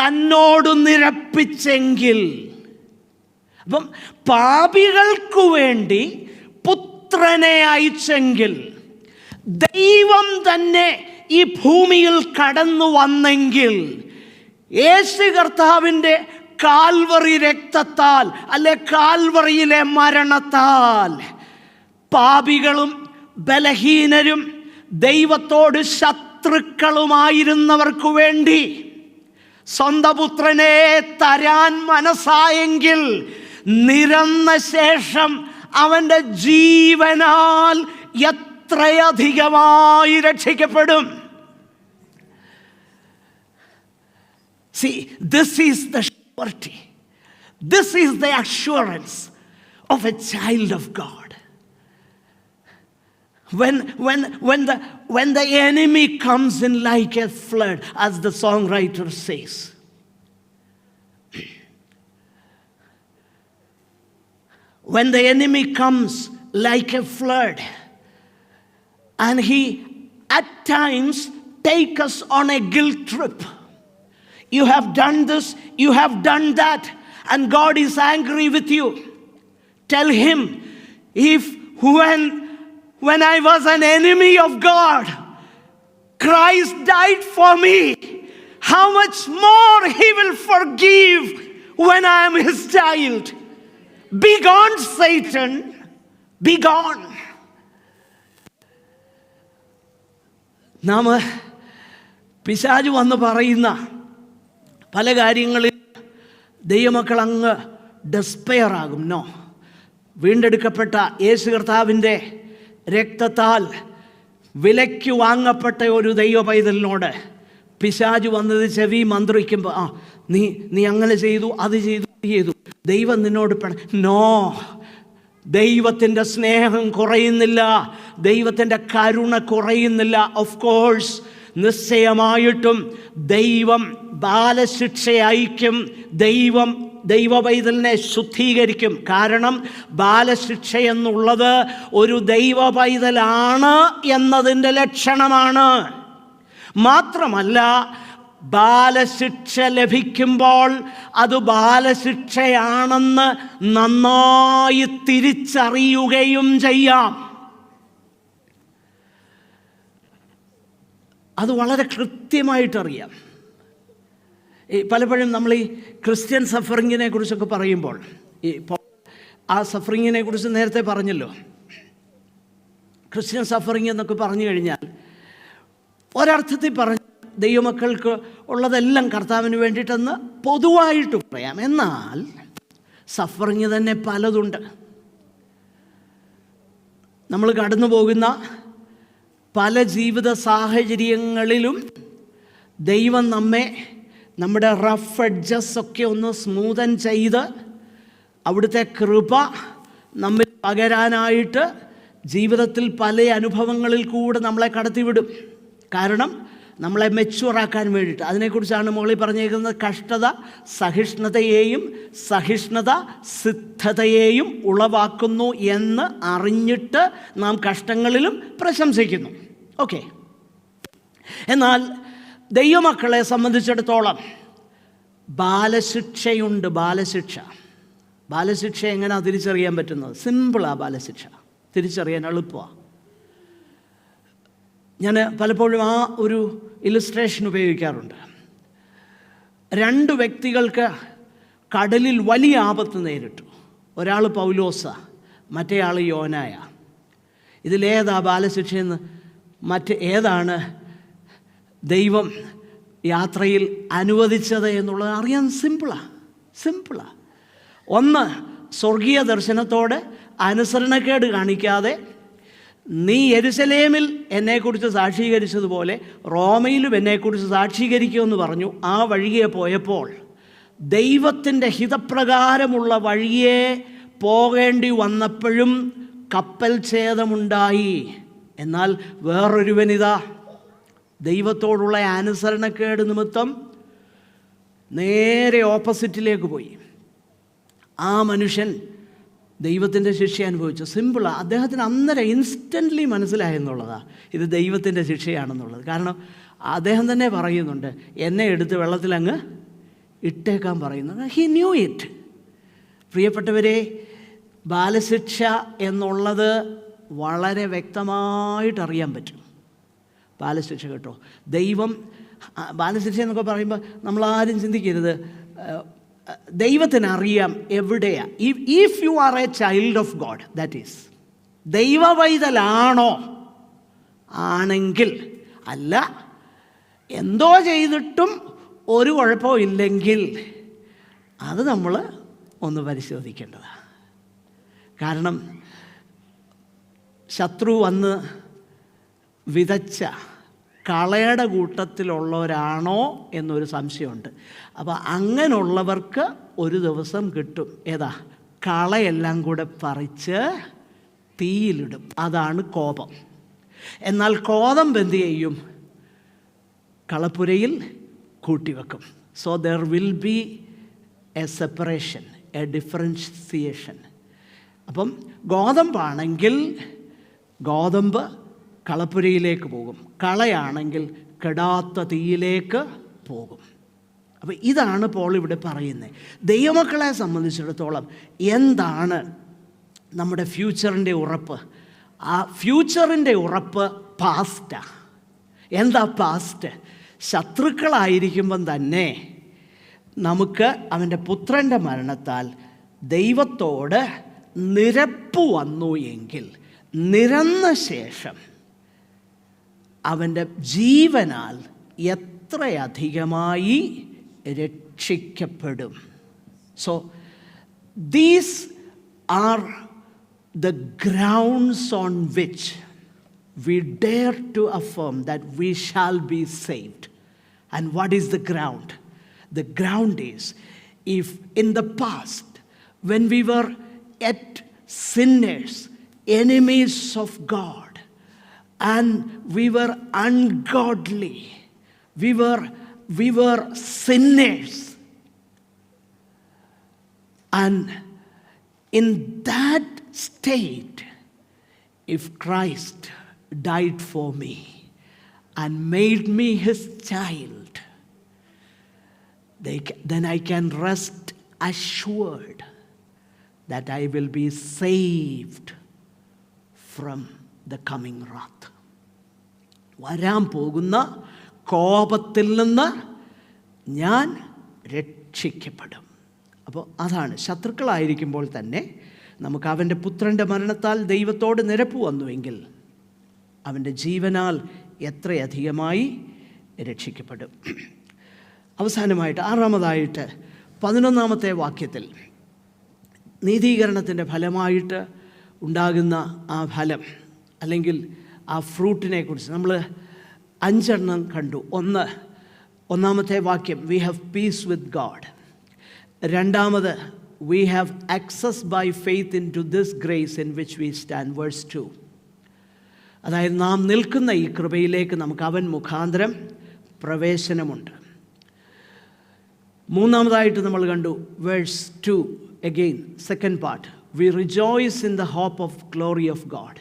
തന്നോട് നിരപ്പിച്ചെങ്കിൽ, അപ്പം പാപികൾക്കു വേണ്ടി പുത്രനെ അയച്ചെങ്കിൽ, ദൈവം തന്നെ ഈ ഭൂമിയിൽ കടന്നു വന്നെങ്കിൽ, യേശു കർത്താവിൻ്റെ കാൽവറി രക്തത്താൽ അല്ലെ കാൽവറിയിലെ മരണത്താൽ പാപികളും ബലഹീനരും ദൈവത്തോട് ശത്രുക്കളുമായിരുന്നവർക്ക് വേണ്ടി സ്വന്തം പുത്രനെ തരാൻ മനസ്സായെങ്കിൽ, നിരന്ന ശേഷം അവൻ്റെ ജീവനാൽ എത്രയധികമായി രക്ഷിക്കപ്പെടും. See, this is the surety. This is the assurance of a child of God. When the enemy comes in like a flood, as the songwriter says, when the enemy comes like a flood, and he at times take us on a guilt trip. You have done this, you have done that, and God is angry with you. Tell him, if when I was an enemy of God, Christ died for me, how much more he will forgive when I am his child. Be gone, Satan, be gone. നാം പിശാച് വന്ന് പറയുന്ന പല കാര്യങ്ങളിൽ ദൈവമക്കൾ അങ്ങ് despair ആകും. No, വീണ്ടെടുക്കപ്പെട്ട യേശു കർത്താവിൻ്റെ രക്തത്താൽ വിലയ്ക്ക് വാങ്ങപ്പെട്ട ഒരു ദൈവ പൈതലിനോട് പിശാച് വന്നത് ചെവി മന്ത്രിക്കുമ്പോൾ നീ അങ്ങനെ ചെയ്തു, അത് ചെയ്തു, ദൈവം നിന്നോട് നോ, ദൈവത്തിൻ്റെ സ്നേഹം കുറയുന്നില്ല, ദൈവത്തിൻ്റെ കരുണ കുറയുന്നില്ല. ഓഫ് കോഴ്സ്, നിശ്ചയമായിട്ടും ദൈവം ബാലശിക്ഷ അയക്കും. ദൈവ പൈതലിനെ ശുദ്ധീകരിക്കും. കാരണം ബാലശിക്ഷ എന്നുള്ളത് ഒരു ദൈവ പൈതലാണ് എന്നതിൻ്റെ ലക്ഷണമാണ്. മാത്രമല്ല, ബാലശിക്ഷ ലഭിക്കുമ്പോൾ അത് ബാലശിക്ഷയാണെന്ന് നന്നായി തിരിച്ചറിയുകയും ചെയ്യാം. അത് വളരെ കൃത്യമായിട്ടറിയാം. പലപ്പോഴും നമ്മൾ ഈ ക്രിസ്ത്യൻ സഫറിങ്ങിനെ കുറിച്ചൊക്കെ പറയുമ്പോൾ, ആ സഫറിങ്ങിനെ കുറിച്ച് നേരത്തെ പറഞ്ഞല്ലോ. ക്രിസ്ത്യൻ സഫറിങ് എന്നൊക്കെ പറഞ്ഞു കഴിഞ്ഞാൽ ഒരർത്ഥത്തിൽ പറഞ്ഞ ദൈവമക്കൾക്ക് ഉള്ളതെല്ലാം കർത്താവിന് വേണ്ടിയിട്ടെന്ന് പൊതുവായിട്ട് പറയാം. എന്നാൽ സഫറിങ് തന്നെ പലതുണ്ട്. നമ്മൾ കടന്നു പോകുന്ന പല ജീവിത സാഹചര്യങ്ങളിലും ദൈവം നമ്മുടെ റഫ് എഡ്ജസ് ഒക്കെ ഒന്ന് സ്മൂതൻ ചെയ്ത് അവിടുത്തെ കൃപ നമ്മിൽ പകരാനായിട്ട് ജീവിതത്തിൽ പല അനുഭവങ്ങളിൽ കൂടെ നമ്മളെ കടത്തിവിടും. കാരണം നമ്മളെ മെച്യൂറാക്കാൻ വേണ്ടിയിട്ട്. അതിനെക്കുറിച്ചാണ് മുകളിൽ പറഞ്ഞേക്കുന്നത്, കഷ്ടത സഹിഷ്ണുതയെയും സഹിഷ്ണുത സിദ്ധതയെയും ഉളവാക്കുന്നു എന്ന് അറിഞ്ഞിട്ട് നാം കഷ്ടങ്ങളിലും പ്രശംസിക്കുന്നു. ഓക്കെ. എന്നാൽ ദൈവമക്കളെ സംബന്ധിച്ചിടത്തോളം ബാലശിക്ഷയുണ്ട്. ബാലശിക്ഷ എങ്ങനെയാണ് തിരിച്ചറിയാൻ പറ്റുന്നത്? സിമ്പിളാണ് ബാലശിക്ഷ തിരിച്ചറിയാൻ, എളുപ്പമാണ്. ഞാൻ പലപ്പോഴും ആ ഒരു ഇല്ലസ്ട്രേഷൻ ഉപയോഗിക്കാറുണ്ട്. 2 വ്യക്തികൾക്ക് കടലിൽ വലിയ ആപത്ത് നേരിട്ടു. ഒരാൾ പൗലോസ, മറ്റേയാൾ യോനായ. ഇതിലേതാ ബാലശിക്ഷയെന്ന്, ഏതാണ് ദൈവം യാത്രയിൽ അനുവദിച്ചത് എന്നുള്ളത് അറിയാൻ സിമ്പിളാണ്. ഒന്ന്, സ്വർഗീയ ദർശനത്തോട് അനുസരണക്കേട് കാണിക്കാതെ നീ യെരുശലേമിൽ എന്നെക്കുറിച്ച് സാക്ഷീകരിച്ചതുപോലെ റോമയിലും എന്നെക്കുറിച്ച് സാക്ഷീകരിക്കുമെന്ന് പറഞ്ഞു. ആ വഴിയെ പോയപ്പോൾ ദൈവത്തിൻ്റെ ഹിതപ്രകാരമുള്ള വഴിയെ പോകേണ്ടി വന്നപ്പോഴും കപ്പൽ ഛേദമുണ്ടായി. എന്നാൽ വേറൊരുവനിതാ ദൈവത്തോടുള്ള അനുസരണക്കേട് നിമിത്തം നേരെ ഓപ്പോസിറ്റിലേക്ക് പോയി. ആ മനുഷ്യൻ ദൈവത്തിൻ്റെ ശിക്ഷ അനുഭവിച്ചു. സിമ്പിളാണ്. അദ്ദേഹത്തിന് അന്നേരം ഇൻസ്റ്റൻ്റ്ലി മനസ്സിലായെന്നുള്ളതാണ് ഇത് ദൈവത്തിൻ്റെ ശിക്ഷയാണെന്നുള്ളത്. കാരണം അദ്ദേഹം തന്നെ പറയുന്നുണ്ട്, എന്നെ എടുത്ത് വെള്ളത്തിലങ്ങ് ഇട്ടേക്കാൻ പറയുന്നത്. He knew it. പ്രിയപ്പെട്ടവരെ, ബാലശിക്ഷ എന്നുള്ളത് വളരെ വ്യക്തമായിട്ടറിയാൻ പറ്റും. ബാലശിക്ഷ കേട്ടോ, ദൈവം ബാലശിക്ഷ എന്നൊക്കെ പറയുമ്പോൾ നമ്മളാരും ചിന്തിക്കരുത്, ദൈവത്തിനറിയാം എവിടെയാണ്. If you are a child of God, that is ദൈവവൈതലാണോ ആണെങ്കിൽ, അല്ല എന്തോ ചെയ്തിട്ടും ഒരു കുഴപ്പവും ഇല്ലെങ്കിൽ അത് നമ്മൾ ഒന്ന് പരിശോധിക്കേണ്ടതാണ്. കാരണം ശത്രു വന്ന് വിതച്ച കളയുടെ കൂട്ടത്തിലുള്ളവരാണോ എന്നൊരു സംശയമുണ്ട്. അപ്പോൾ അങ്ങനെയുള്ളവർക്ക് ഒരു ദിവസം കിട്ടും. ഏതാ? കളയെല്ലാം കൂടെ പറിച്ച് തീയിലിടും. അതാണ് കോപം. എന്നാൽ കോതമ്പ് എന്ത് ചെയ്യും? കളപ്പുരയിൽ കൂട്ടിവെക്കും. So there will be a separation, a differentiation. അപ്പം ഗോതമ്പാണെങ്കിൽ ഗോതമ്പ് കളപ്പുരയിലേക്ക് പോകും, കളയാണെങ്കിൽ കെടാത്ത തീയിലേക്ക് പോകും. അപ്പോൾ ഇതാണ് പോൾ ഇവിടെ പറയുന്നത്. ദൈവമക്കളെ സംബന്ധിച്ചിടത്തോളം എന്താണ് നമ്മുടെ ഫ്യൂച്ചറിൻ്റെ ഉറപ്പ്? ആ ഫ്യൂച്ചറിൻ്റെ ഉറപ്പ് പാസ്റ്റാണ്. എന്താ പാസ്റ്റ്? ശത്രുക്കളായിരിക്കുമ്പം തന്നെ നമുക്ക് അവൻ്റെ പുത്രൻ്റെ മരണത്താൽ ദൈവത്തോട് നിരപ്പ് വന്നു എങ്കിൽ നിരന്ന ശേഷം അവൻ്റെ ജീവനാൽ എത്രയധികമായി രക്ഷിക്കപ്പെടും. So these are the grounds on which we dare to affirm that we shall be saved. And what is the ground? The ground is, if in the past, when we were yet sinners, enemies of God, and we were ungodly, we were sinners, and in that state, if Christ died for me and made me his child, then I can rest assured that I will be saved from the coming wrath. വരാൻ പോകുന്ന കോപത്തിൽ നിന്ന് ഞാൻ രക്ഷിക്കപ്പെടും. അപ്പോൾ അതാണ്, ശത്രുക്കളായിരിക്കുമ്പോൾ തന്നെ നമുക്ക് അവൻ്റെ പുത്രൻ്റെ മരണത്താൽ ദൈവത്തോട് നിരപ്പ് വന്നുവെങ്കിൽ അവൻ്റെ ജീവനാൽ എത്രയധികമായി രക്ഷിക്കപ്പെടും. അവസാനമായിട്ട് 6-ാമതായിട്ട് 11-ാമത്തെ വാക്യത്തിൽ നീതീകരണത്തിൻ്റെ ഫലമായിട്ട് ഉണ്ടാകുന്ന ആ ഫലം അല്ലെങ്കിൽ ആ ഫ്രൂട്ടിനെ കുറിച്ച് നമ്മൾ 5 കണ്ടു. ഒന്നാമത്തെ വാക്യം, we have peace with God. രണ്ടാമത്, we have access by faith into this grace in which we stand. Verse 2, അതായത് നാം നിൽക്കുന്ന ഈ കൃപയിലേക്ക് നമുക്ക് അവൻ മുഖാന്തരം പ്രവേശനമുണ്ട്. മൂന്നാമതായിട്ട് നമ്മൾ കണ്ടു verse 2, again second part, we rejoice in the hope of glory of God.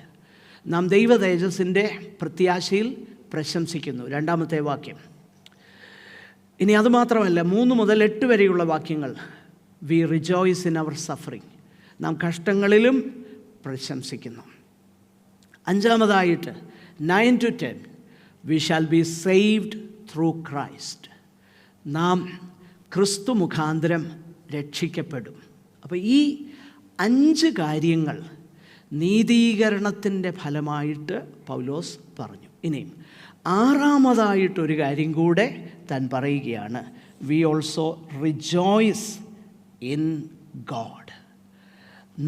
നാം ദൈവ തേജസ്സിൻ്റെ പ്രത്യാശയിൽ പ്രശംസിക്കുന്നു. 2-ാമത്തെ വാക്യം. ഇനി അതുമാത്രമല്ല, 3 മുതൽ 8 വരെയുള്ള വാക്യങ്ങൾ, we rejoice in our suffering, നാം കഷ്ടങ്ങളിലും പ്രശംസിക്കുന്നു. 5-ാമതായിട്ട് 9 to 10, we shall be saved through Christ, നാം ക്രിസ്തു മുഖാന്തരം രക്ഷിക്കപ്പെടും. അപ്പോൾ ഈ 5 കാര്യങ്ങൾ നീതീകരണത്തിൻ്റെ ഫലമായിട്ട് പൗലോസ് പറഞ്ഞു. ഇനിയും 6-ാമതായിട്ടൊരു കാര്യം കൂടെ താൻ പറയുകയാണ്, we also rejoice in God.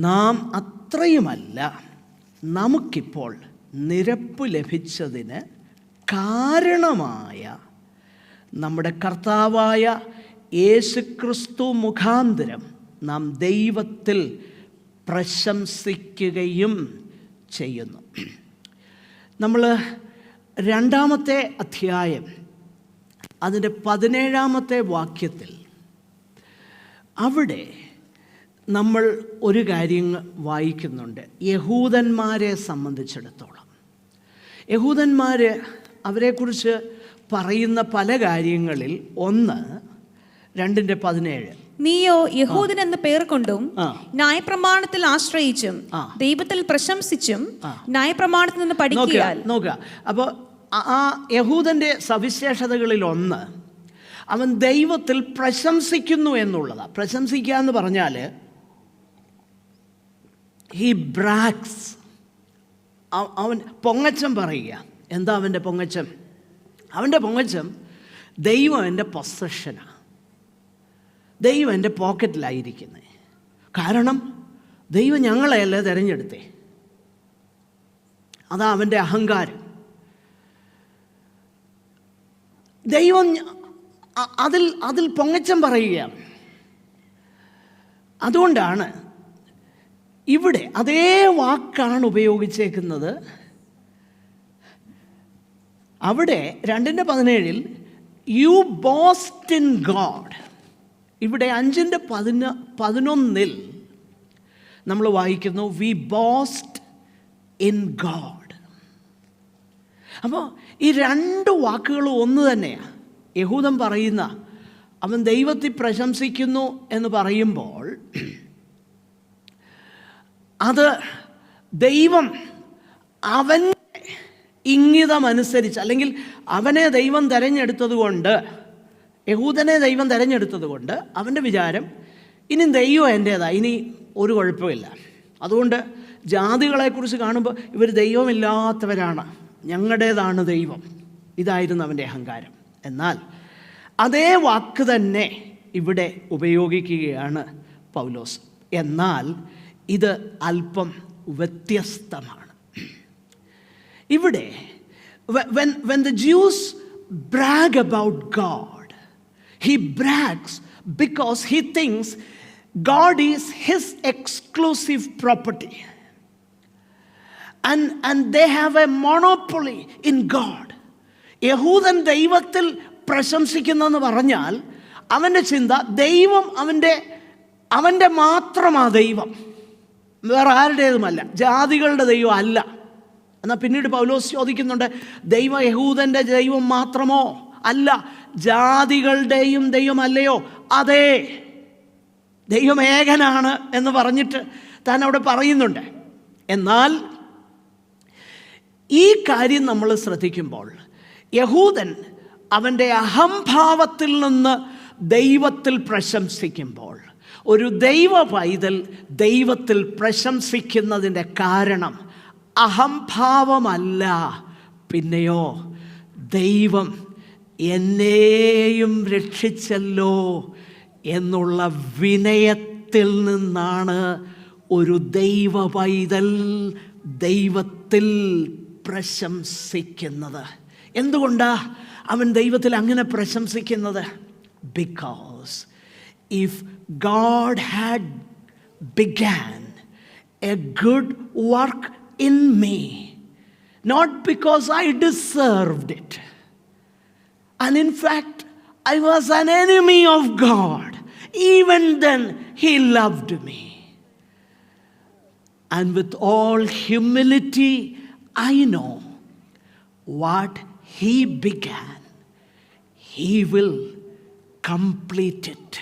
നാം അത്രയുമല്ല, നമുക്കിപ്പോൾ നിരപ്പ് ലഭിച്ചതിന് കാരണമായ നമ്മുടെ കർത്താവായ യേശുക്രിസ്തു മുഖാന്തരം നാം ദൈവത്തിൽ പ്രശംസിക്കുകയും ചെയ്യുന്നു. നമ്മൾ 2-ാമത്തെ അധ്യായം അതിൻ്റെ 17-ാമത്തെ വാക്യത്തിൽ അവിടെ നമ്മൾ ഒരു കാര്യം വായിക്കുന്നുണ്ട്. യഹൂദന്മാരെ സംബന്ധിച്ചിടത്തോളം, യഹൂദന്മാർ അവരെക്കുറിച്ച് പറയുന്ന പല കാര്യങ്ങളിൽ ഒന്ന് 2:17, നീയോ യഹൂദൻ എന്ന പേർ കൊണ്ടും ന്യായപ്രമാണത്തിൽ ആശ്രയിച്ചും ദൈവത്തിൽ പ്രശംസിച്ചും ന്യായപ്രമാണത്തിൽ നിന്ന് പഠിക്കുകയാൽ. നോക്കുക, അപ്പോൾ ആ യഹൂദൻ്റെ സവിശേഷതകളിൽ ഒന്ന്, അവൻ ദൈവത്തിൽ പ്രശംസിക്കുന്നു എന്നുള്ളതാണ്. പ്രശംസിക്കുക എന്ന് പറഞ്ഞാൽ ഹി ബ്രാഗ്സ്, അവൻ പൊങ്ങച്ചം പറയുക. എന്താ അവൻ്റെ പൊങ്ങച്ചം? അവൻ്റെ പൊങ്ങച്ചം, ദൈവം എൻ്റെ പൊസഷനാണ്, ദൈവം എൻ്റെ പോക്കറ്റിലായിരിക്കുന്നത്. കാരണം ദൈവം ഞങ്ങളെയല്ലേ തിരഞ്ഞെടുത്തേ. അതാ അവൻ്റെ അഹങ്കാരം. ദൈവം അതിൽ പൊങ്ങച്ചം പറയുകയാണ്. അതുകൊണ്ടാണ് ഇവിടെ അതേ വാക്കാണ് ഉപയോഗിച്ചേക്കുന്നത്. അവിടെ 2:17 യു ബോസ്റ്റ് ഇൻ ഗോഡ്. ഇവിടെ 5:11 നമ്മൾ വായിക്കുന്നു വി ബോസ്റ്റ് ഇൻ ഗോഡ്. അപ്പോൾ ഈ 2 വാക്കുകളും ഒന്ന് തന്നെയാണ്. യഹൂദൻ പറയുന്ന അവൻ ദൈവത്തിൽ പ്രശംസിക്കുന്നു എന്ന് പറയുമ്പോൾ അത് ദൈവം അവൻ്റെ ഇംഗിതമനുസരിച്ച്, അല്ലെങ്കിൽ അവനെ ദൈവം തിരഞ്ഞെടുത്തതുകൊണ്ട്, യഹൂദനെ ദൈവം തിരഞ്ഞെടുത്തതുകൊണ്ട് അവൻ്റെ വിചാരം ഇനി ദൈവം എൻ്റേതാണ്, ഇനി ഒരു കുഴപ്പമില്ല. അതുകൊണ്ട് ജാതികളെക്കുറിച്ച് കാണുമ്പോൾ ഇവർ ദൈവമില്ലാത്തവരാണ്, ഞങ്ങളുടേതാണ് ദൈവം. ഇതായിരുന്നു അവൻ്റെ അഹങ്കാരം. എന്നാൽ അതേ വാക്ക് തന്നെ ഇവിടെ ഉപയോഗിക്കുകയാണ് പൗലോസ്. എന്നാൽ ഇത് അല്പം വ്യത്യസ്തമാണ്. ഇവിടെ when the Jews brag about God, he brags because he thinks God is his exclusive property. And they have a monopoly in God. യഹൂദൻ ദൈവത്തിൽ പ്രശംസിക്കുന്നെന്ന് പറഞ്ഞാൽ അവൻ്റെ ചിന്ത ദൈവം അവൻ്റെ മാത്രമാ ദൈവം, വേറെ ആരുടേതുമല്ല, ജാതികളുടെ ദൈവം അല്ല. എന്നാൽ പിന്നീട് പൗലോസ് ചോദിക്കുന്നുണ്ട്, ദൈവം യഹൂദൻ്റെ ദൈവം മാത്രമോ? അല്ല, ജാതികളുടെയും ദൈവമല്ലയോ? അതെ, ദൈവം ഏകനാണ് എന്ന് പറഞ്ഞിട്ട് താൻ അവിടെ പറയുന്നുണ്ട്. എന്നാൽ ഈ കാര്യം നമ്മൾ ശ്രദ്ധിക്കുമ്പോൾ യഹൂദൻ അവൻ്റെ അഹംഭാവത്തിൽ നിന്ന് ദൈവത്തിൽ പ്രശംസിക്കുമ്പോൾ, ഒരു ദൈവ പൈതൽ ദൈവത്തിൽ പ്രശംസിക്കുന്നതിൻ്റെ കാരണം അഹംഭാവമല്ല, പിന്നെയോ ദൈവം എന്നെയും രക്ഷിച്ചല്ലോ എന്നുള്ള വിനയത്തിൽ നിന്നാണ് ഒരു ദൈവ പൈതൽ ദൈവത്തിൽ പ്രശംസിക്കുന്നത്. എന്തുകൊണ്ടാ അവൻ ദൈവത്തിൽ അങ്ങനെ പ്രശംസിക്കുന്നത്? Because if God had began a good work in me, not because I deserved it, and in fact I was an enemy of God, even then he loved me. And with all humility I know what he began, he will complete it.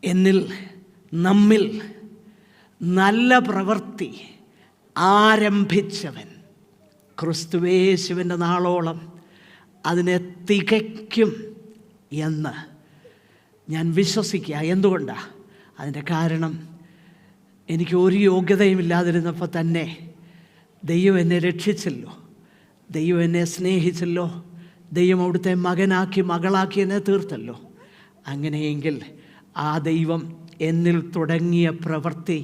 എന്നിൽ നമ്മിൽ നല്ല പ്രവൃത്തി ആരംഭിച്ചവൻ ക്രിസ്തുയേശുവിൻ്റെ നാളോളം അതിനെ തികയ്ക്കും എന്ന് ഞാൻ വിശ്വസിക്കുക. എന്തുകൊണ്ടാണ്? അതിൻ്റെ കാരണം എനിക്ക് ഒരു യോഗ്യതയും ഇല്ലാതിരുന്നപ്പോൾ തന്നെ ദൈവം എന്നെ രക്ഷിച്ചല്ലോ, ദൈവം എന്നെ സ്നേഹിച്ചല്ലോ, ദൈവം അവിടുത്തെ മകനാക്കി മകളാക്കി എന്നെ തീർത്തല്ലോ. അങ്ങനെയെങ്കിൽ ആ ദൈവം എന്നിൽ തുടങ്ങിയ പ്രവൃത്തി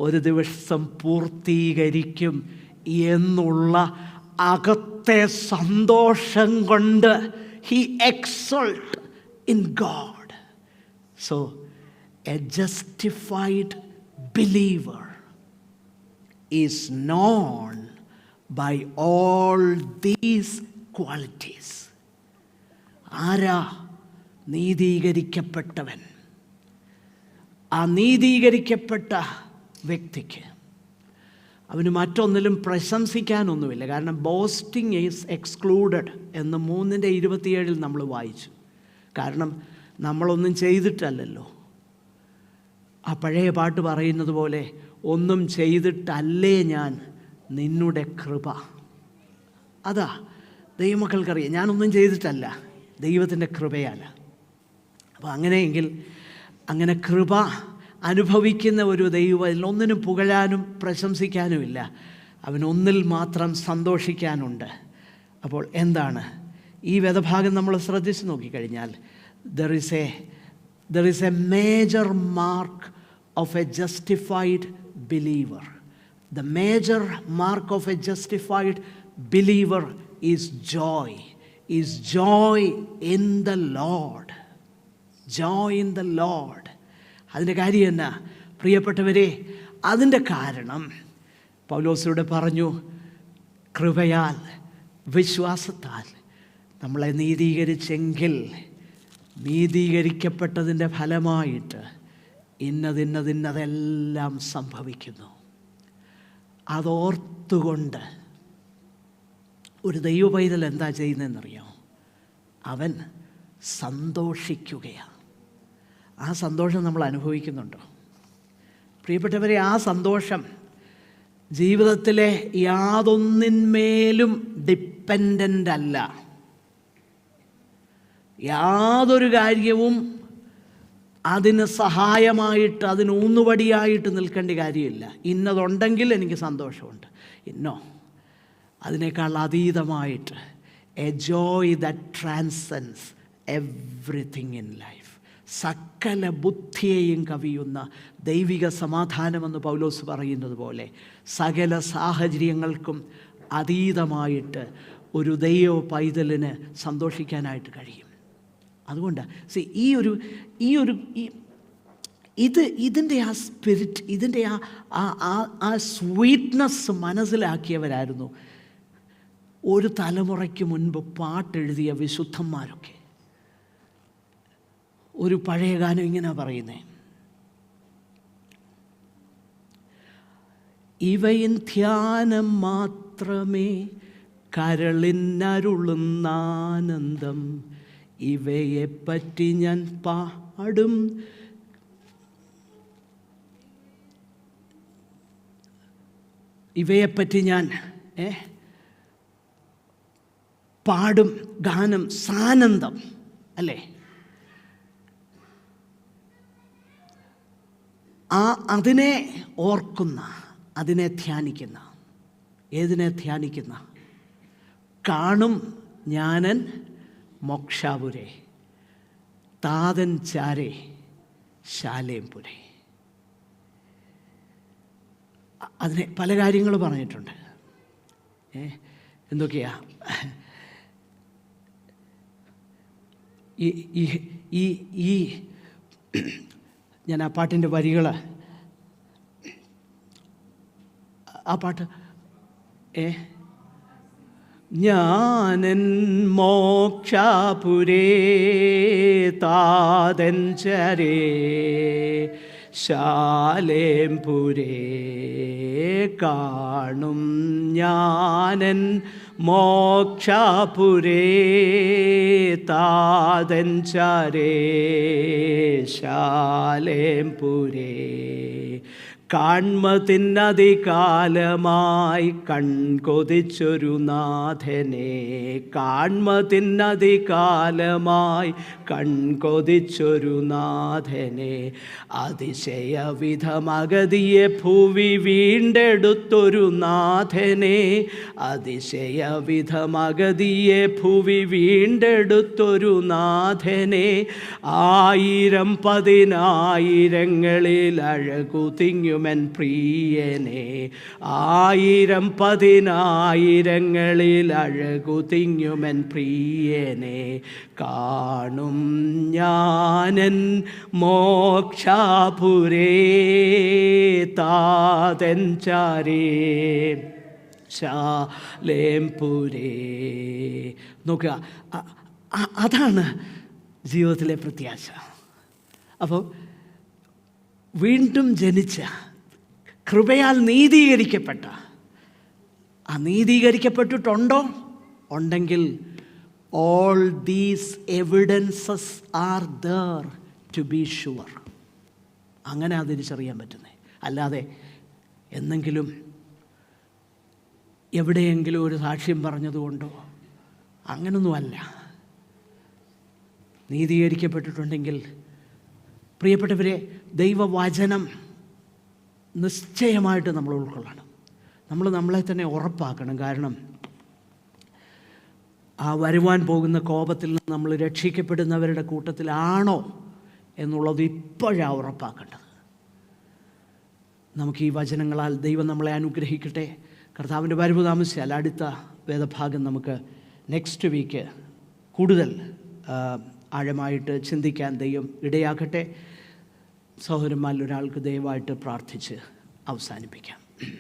ഒരു ദിവസം പൂർത്തീകരിക്കും എന്നുള്ള അകത്തെ സന്തോഷം കൊണ്ട് he exult in God. So a justified believer is known by all these qualities. ആരാ നീതീകരിക്കപ്പെട്ടവൻ? ആ നീതീകരിക്കപ്പെട്ട വ്യക്തിക്ക് അവന് മറ്റൊന്നിലും പ്രശംസിക്കാനൊന്നുമില്ല. കാരണം ബോസ്റ്റിംഗ് ഈസ് എക്സ്ക്ലൂഡഡ് എന്ന് 3:27 നമ്മൾ വായിച്ചു. കാരണം നമ്മളൊന്നും ചെയ്തിട്ടല്ലല്ലോ. ആ പഴയ പാട്ട് പറയുന്നത് പോലെ, ഒന്നും ചെയ്തിട്ടല്ലേ ഞാൻ, നിന്നുടെ കൃപ. അതാ ദൈവമക്കൾക്കറിയാം, ഞാനൊന്നും ചെയ്തിട്ടല്ല, ദൈവത്തിൻ്റെ കൃപയല്ല. അപ്പോൾ അങ്ങനെയെങ്കിൽ അങ്ങനെ കൃപ അനുഭവിക്കുന്ന ഒരു ദൈവം ഒന്നിനും പുകഴാനും പ്രശംസിക്കാനുമില്ല, അവനൊന്നിൽ മാത്രം സന്തോഷിക്കാനുണ്ട്. അപ്പോൾ എന്താണ് ഈ വേദഭാഗം നമ്മൾ ശ്രദ്ധിച്ച് നോക്കിക്കഴിഞ്ഞാൽ, there is a major mark of a justified believer. The major mark of a justified believer is joy in the Lord. Joy in the Lord. അതിൻ്റെ കാര്യം എന്നാ പ്രിയപ്പെട്ടവരെ? അതിൻ്റെ കാരണം പൗലോസിലൂടെ പറഞ്ഞു, കൃപയാൽ വിശ്വാസത്താൽ നമ്മളെ നീതീകരിച്ചെങ്കിൽ നീതീകരിക്കപ്പെട്ടതിൻ്റെ ഫലമായിട്ട് ഇന്നതെല്ലാം സംഭവിക്കുന്നു. അതോർത്തുകൊണ്ട് ഒരു ദൈവ പൈതൽ എന്താ ചെയ്യുന്നതെന്നറിയാമോ? അവൻ സന്തോഷിക്കുകയാണ്. ആ സന്തോഷം നമ്മൾ അനുഭവിക്കുന്നുണ്ടോ പ്രിയപ്പെട്ടവരെ? ആ സന്തോഷം ജീവിതത്തിലെ യാതൊന്നിന്മേലും ഡിപ്പെൻഡൻ്റ് അല്ല. യാതൊരു കാര്യവും അതിന് സഹായമായിട്ട്, അതിന് ഊന്നുവടിയായിട്ട് നിൽക്കേണ്ട കാര്യമില്ല. ഇന്നതുണ്ടെങ്കിൽ എനിക്ക് സന്തോഷമുണ്ട്, ഇന്നോ അതിനേക്കാൾ അതീതമായിട്ട് a joy that transcends everything in life. സകല ബുദ്ധിയെയും കവിയുന്ന ദൈവിക സമാധാനമെന്ന് പൗലോസ് പറയുന്നത് പോലെ സകല സാഹചര്യങ്ങൾക്കും അതീതമായിട്ട് ഒരു ദൈവ പൈതലിന് സന്തോഷിക്കാനായിട്ട് കഴിയും. അതുകൊണ്ട് ഇതിൻ്റെ ആ സ്പിരിറ്റ്, ഇതിൻ്റെ ആ സ്വീറ്റ്നെസ് മനസ്സിലാക്കിയവരായിരുന്നു ഒരു തലമുറയ്ക്ക് മുൻപ് പാട്ടെഴുതിയ വിശുദ്ധന്മാരൊക്കെ. ഒരു പഴയ ഗാനം ഇങ്ങനെ പറയുന്നേ: ഇവയിൻ ധ്യാനം മാത്രമേ കരളിനരുളുന്നാനന്ദം, ഇവയെപ്പറ്റി ഞാൻ പാടും ഇവയെപ്പറ്റി ഞാൻ പാടും ഗാനം സാനന്ദം, അല്ലേ? അതിനെ ഓർക്കുന്ന, അതിനെ ധ്യാനിക്കുന്ന. ഏതിനെ ധ്യാനിക്കുന്ന? കാണും ജ്ഞാനൻ മോക്ഷാപുരേ, താതൻ ചാരേ ശാലേം പുരേ. അതിനെ പല കാര്യങ്ങൾ പറഞ്ഞിട്ടുണ്ട്. എന്തൊക്കെയാ? ഈ ഞാൻ ആ പാട്ടിൻ്റെ വരികൾ, ആ പാട്ട് ഞാനൻ മോക്ഷാപുരേ, താതൻ ചരേ ശാലേം പുരേ, കാണും ഞാനൻ മോക്ഷാപുരേ, താതൻ ചരേ ശാലേം പുരേ. കാൺമതിന്നതികാലമായി കൺകൊതിച്ചൊരു നാഥനെ, കാൺമതിന്നതികാലമായി കൺകൊതിച്ചൊരു നാഥനെ, അതിശയവിധമഗതിയെ ഭൂവി വീണ്ടെടുത്തൊരു നാഥനെ, അതിശയവിധമഗതിയെ ഭൂവി വീണ്ടെടുത്തൊരു നാഥനെ, ആയിരം പതിനായിരങ്ങളിൽ അഴകു തിങ്ങുമെൻ പ്രിയനെ, ആയിരം പതിനായിരങ്ങളിൽ അഴകു തിങ്ങുമെൻ പ്രിയനെ, കാണും ഞാനൻ മോക്ഷാപുരേ, താതൻ ചാരേ ശാലേം പുരേ. നോക്കുക, അതാണ് ജീവിതത്തിലെ പ്രത്യാശ. അപ്പോൾ വീണ്ടും ജനിച്ച, കൃപയാൽ നീതീകരിക്കപ്പെട്ട, ആ നീതീകരിക്കപ്പെട്ടിട്ടുണ്ടോ? ഉണ്ടെങ്കിൽ all these evidences are there to be sure. അങ്ങനെ അത് തിരിച്ചറിയാൻ പറ്റുന്നത്. അല്ലാതെ എന്നെങ്കിലും എവിടെയെങ്കിലും ഒരു സാക്ഷ്യം പറഞ്ഞതുകൊണ്ടോ അങ്ങനൊന്നുമല്ല. നീതീകരിക്കപ്പെട്ടിട്ടുണ്ടെങ്കിൽ പ്രിയപ്പെട്ടവരെ, ദൈവവചനം നിശ്ചയമായിട്ട് നമ്മൾ ഉൾക്കൊള്ളണം. നമ്മൾ നമ്മളെ തന്നെ ഉറപ്പാക്കണം. കാരണം ആ വരുവാൻ പോകുന്ന കോപത്തിൽ നിന്ന് നമ്മൾ രക്ഷിക്കപ്പെടുന്നവരുടെ കൂട്ടത്തിലാണോ എന്നുള്ളത് ഇപ്പോഴാണ് ഉറപ്പാക്കേണ്ടത്. നമുക്ക് ഈ വചനങ്ങളാൽ ദൈവം നമ്മളെ അനുഗ്രഹിക്കട്ടെ. കർത്താവിൻ്റെ വരവ് താമസിച്ചാൽ അടുത്ത വേദഭാഗം നമുക്ക് നെക്സ്റ്റ് വീക്ക് കൂടുതൽ ആഴമായിട്ട് ചിന്തിക്കാൻ ദൈവം ഇടയാക്കട്ടെ. സഹോദരന്മാരിൽ ഒരാൾക്ക് ദയവായിട്ട് പ്രാർത്ഥിച്ച് അവസാനിപ്പിക്കാം.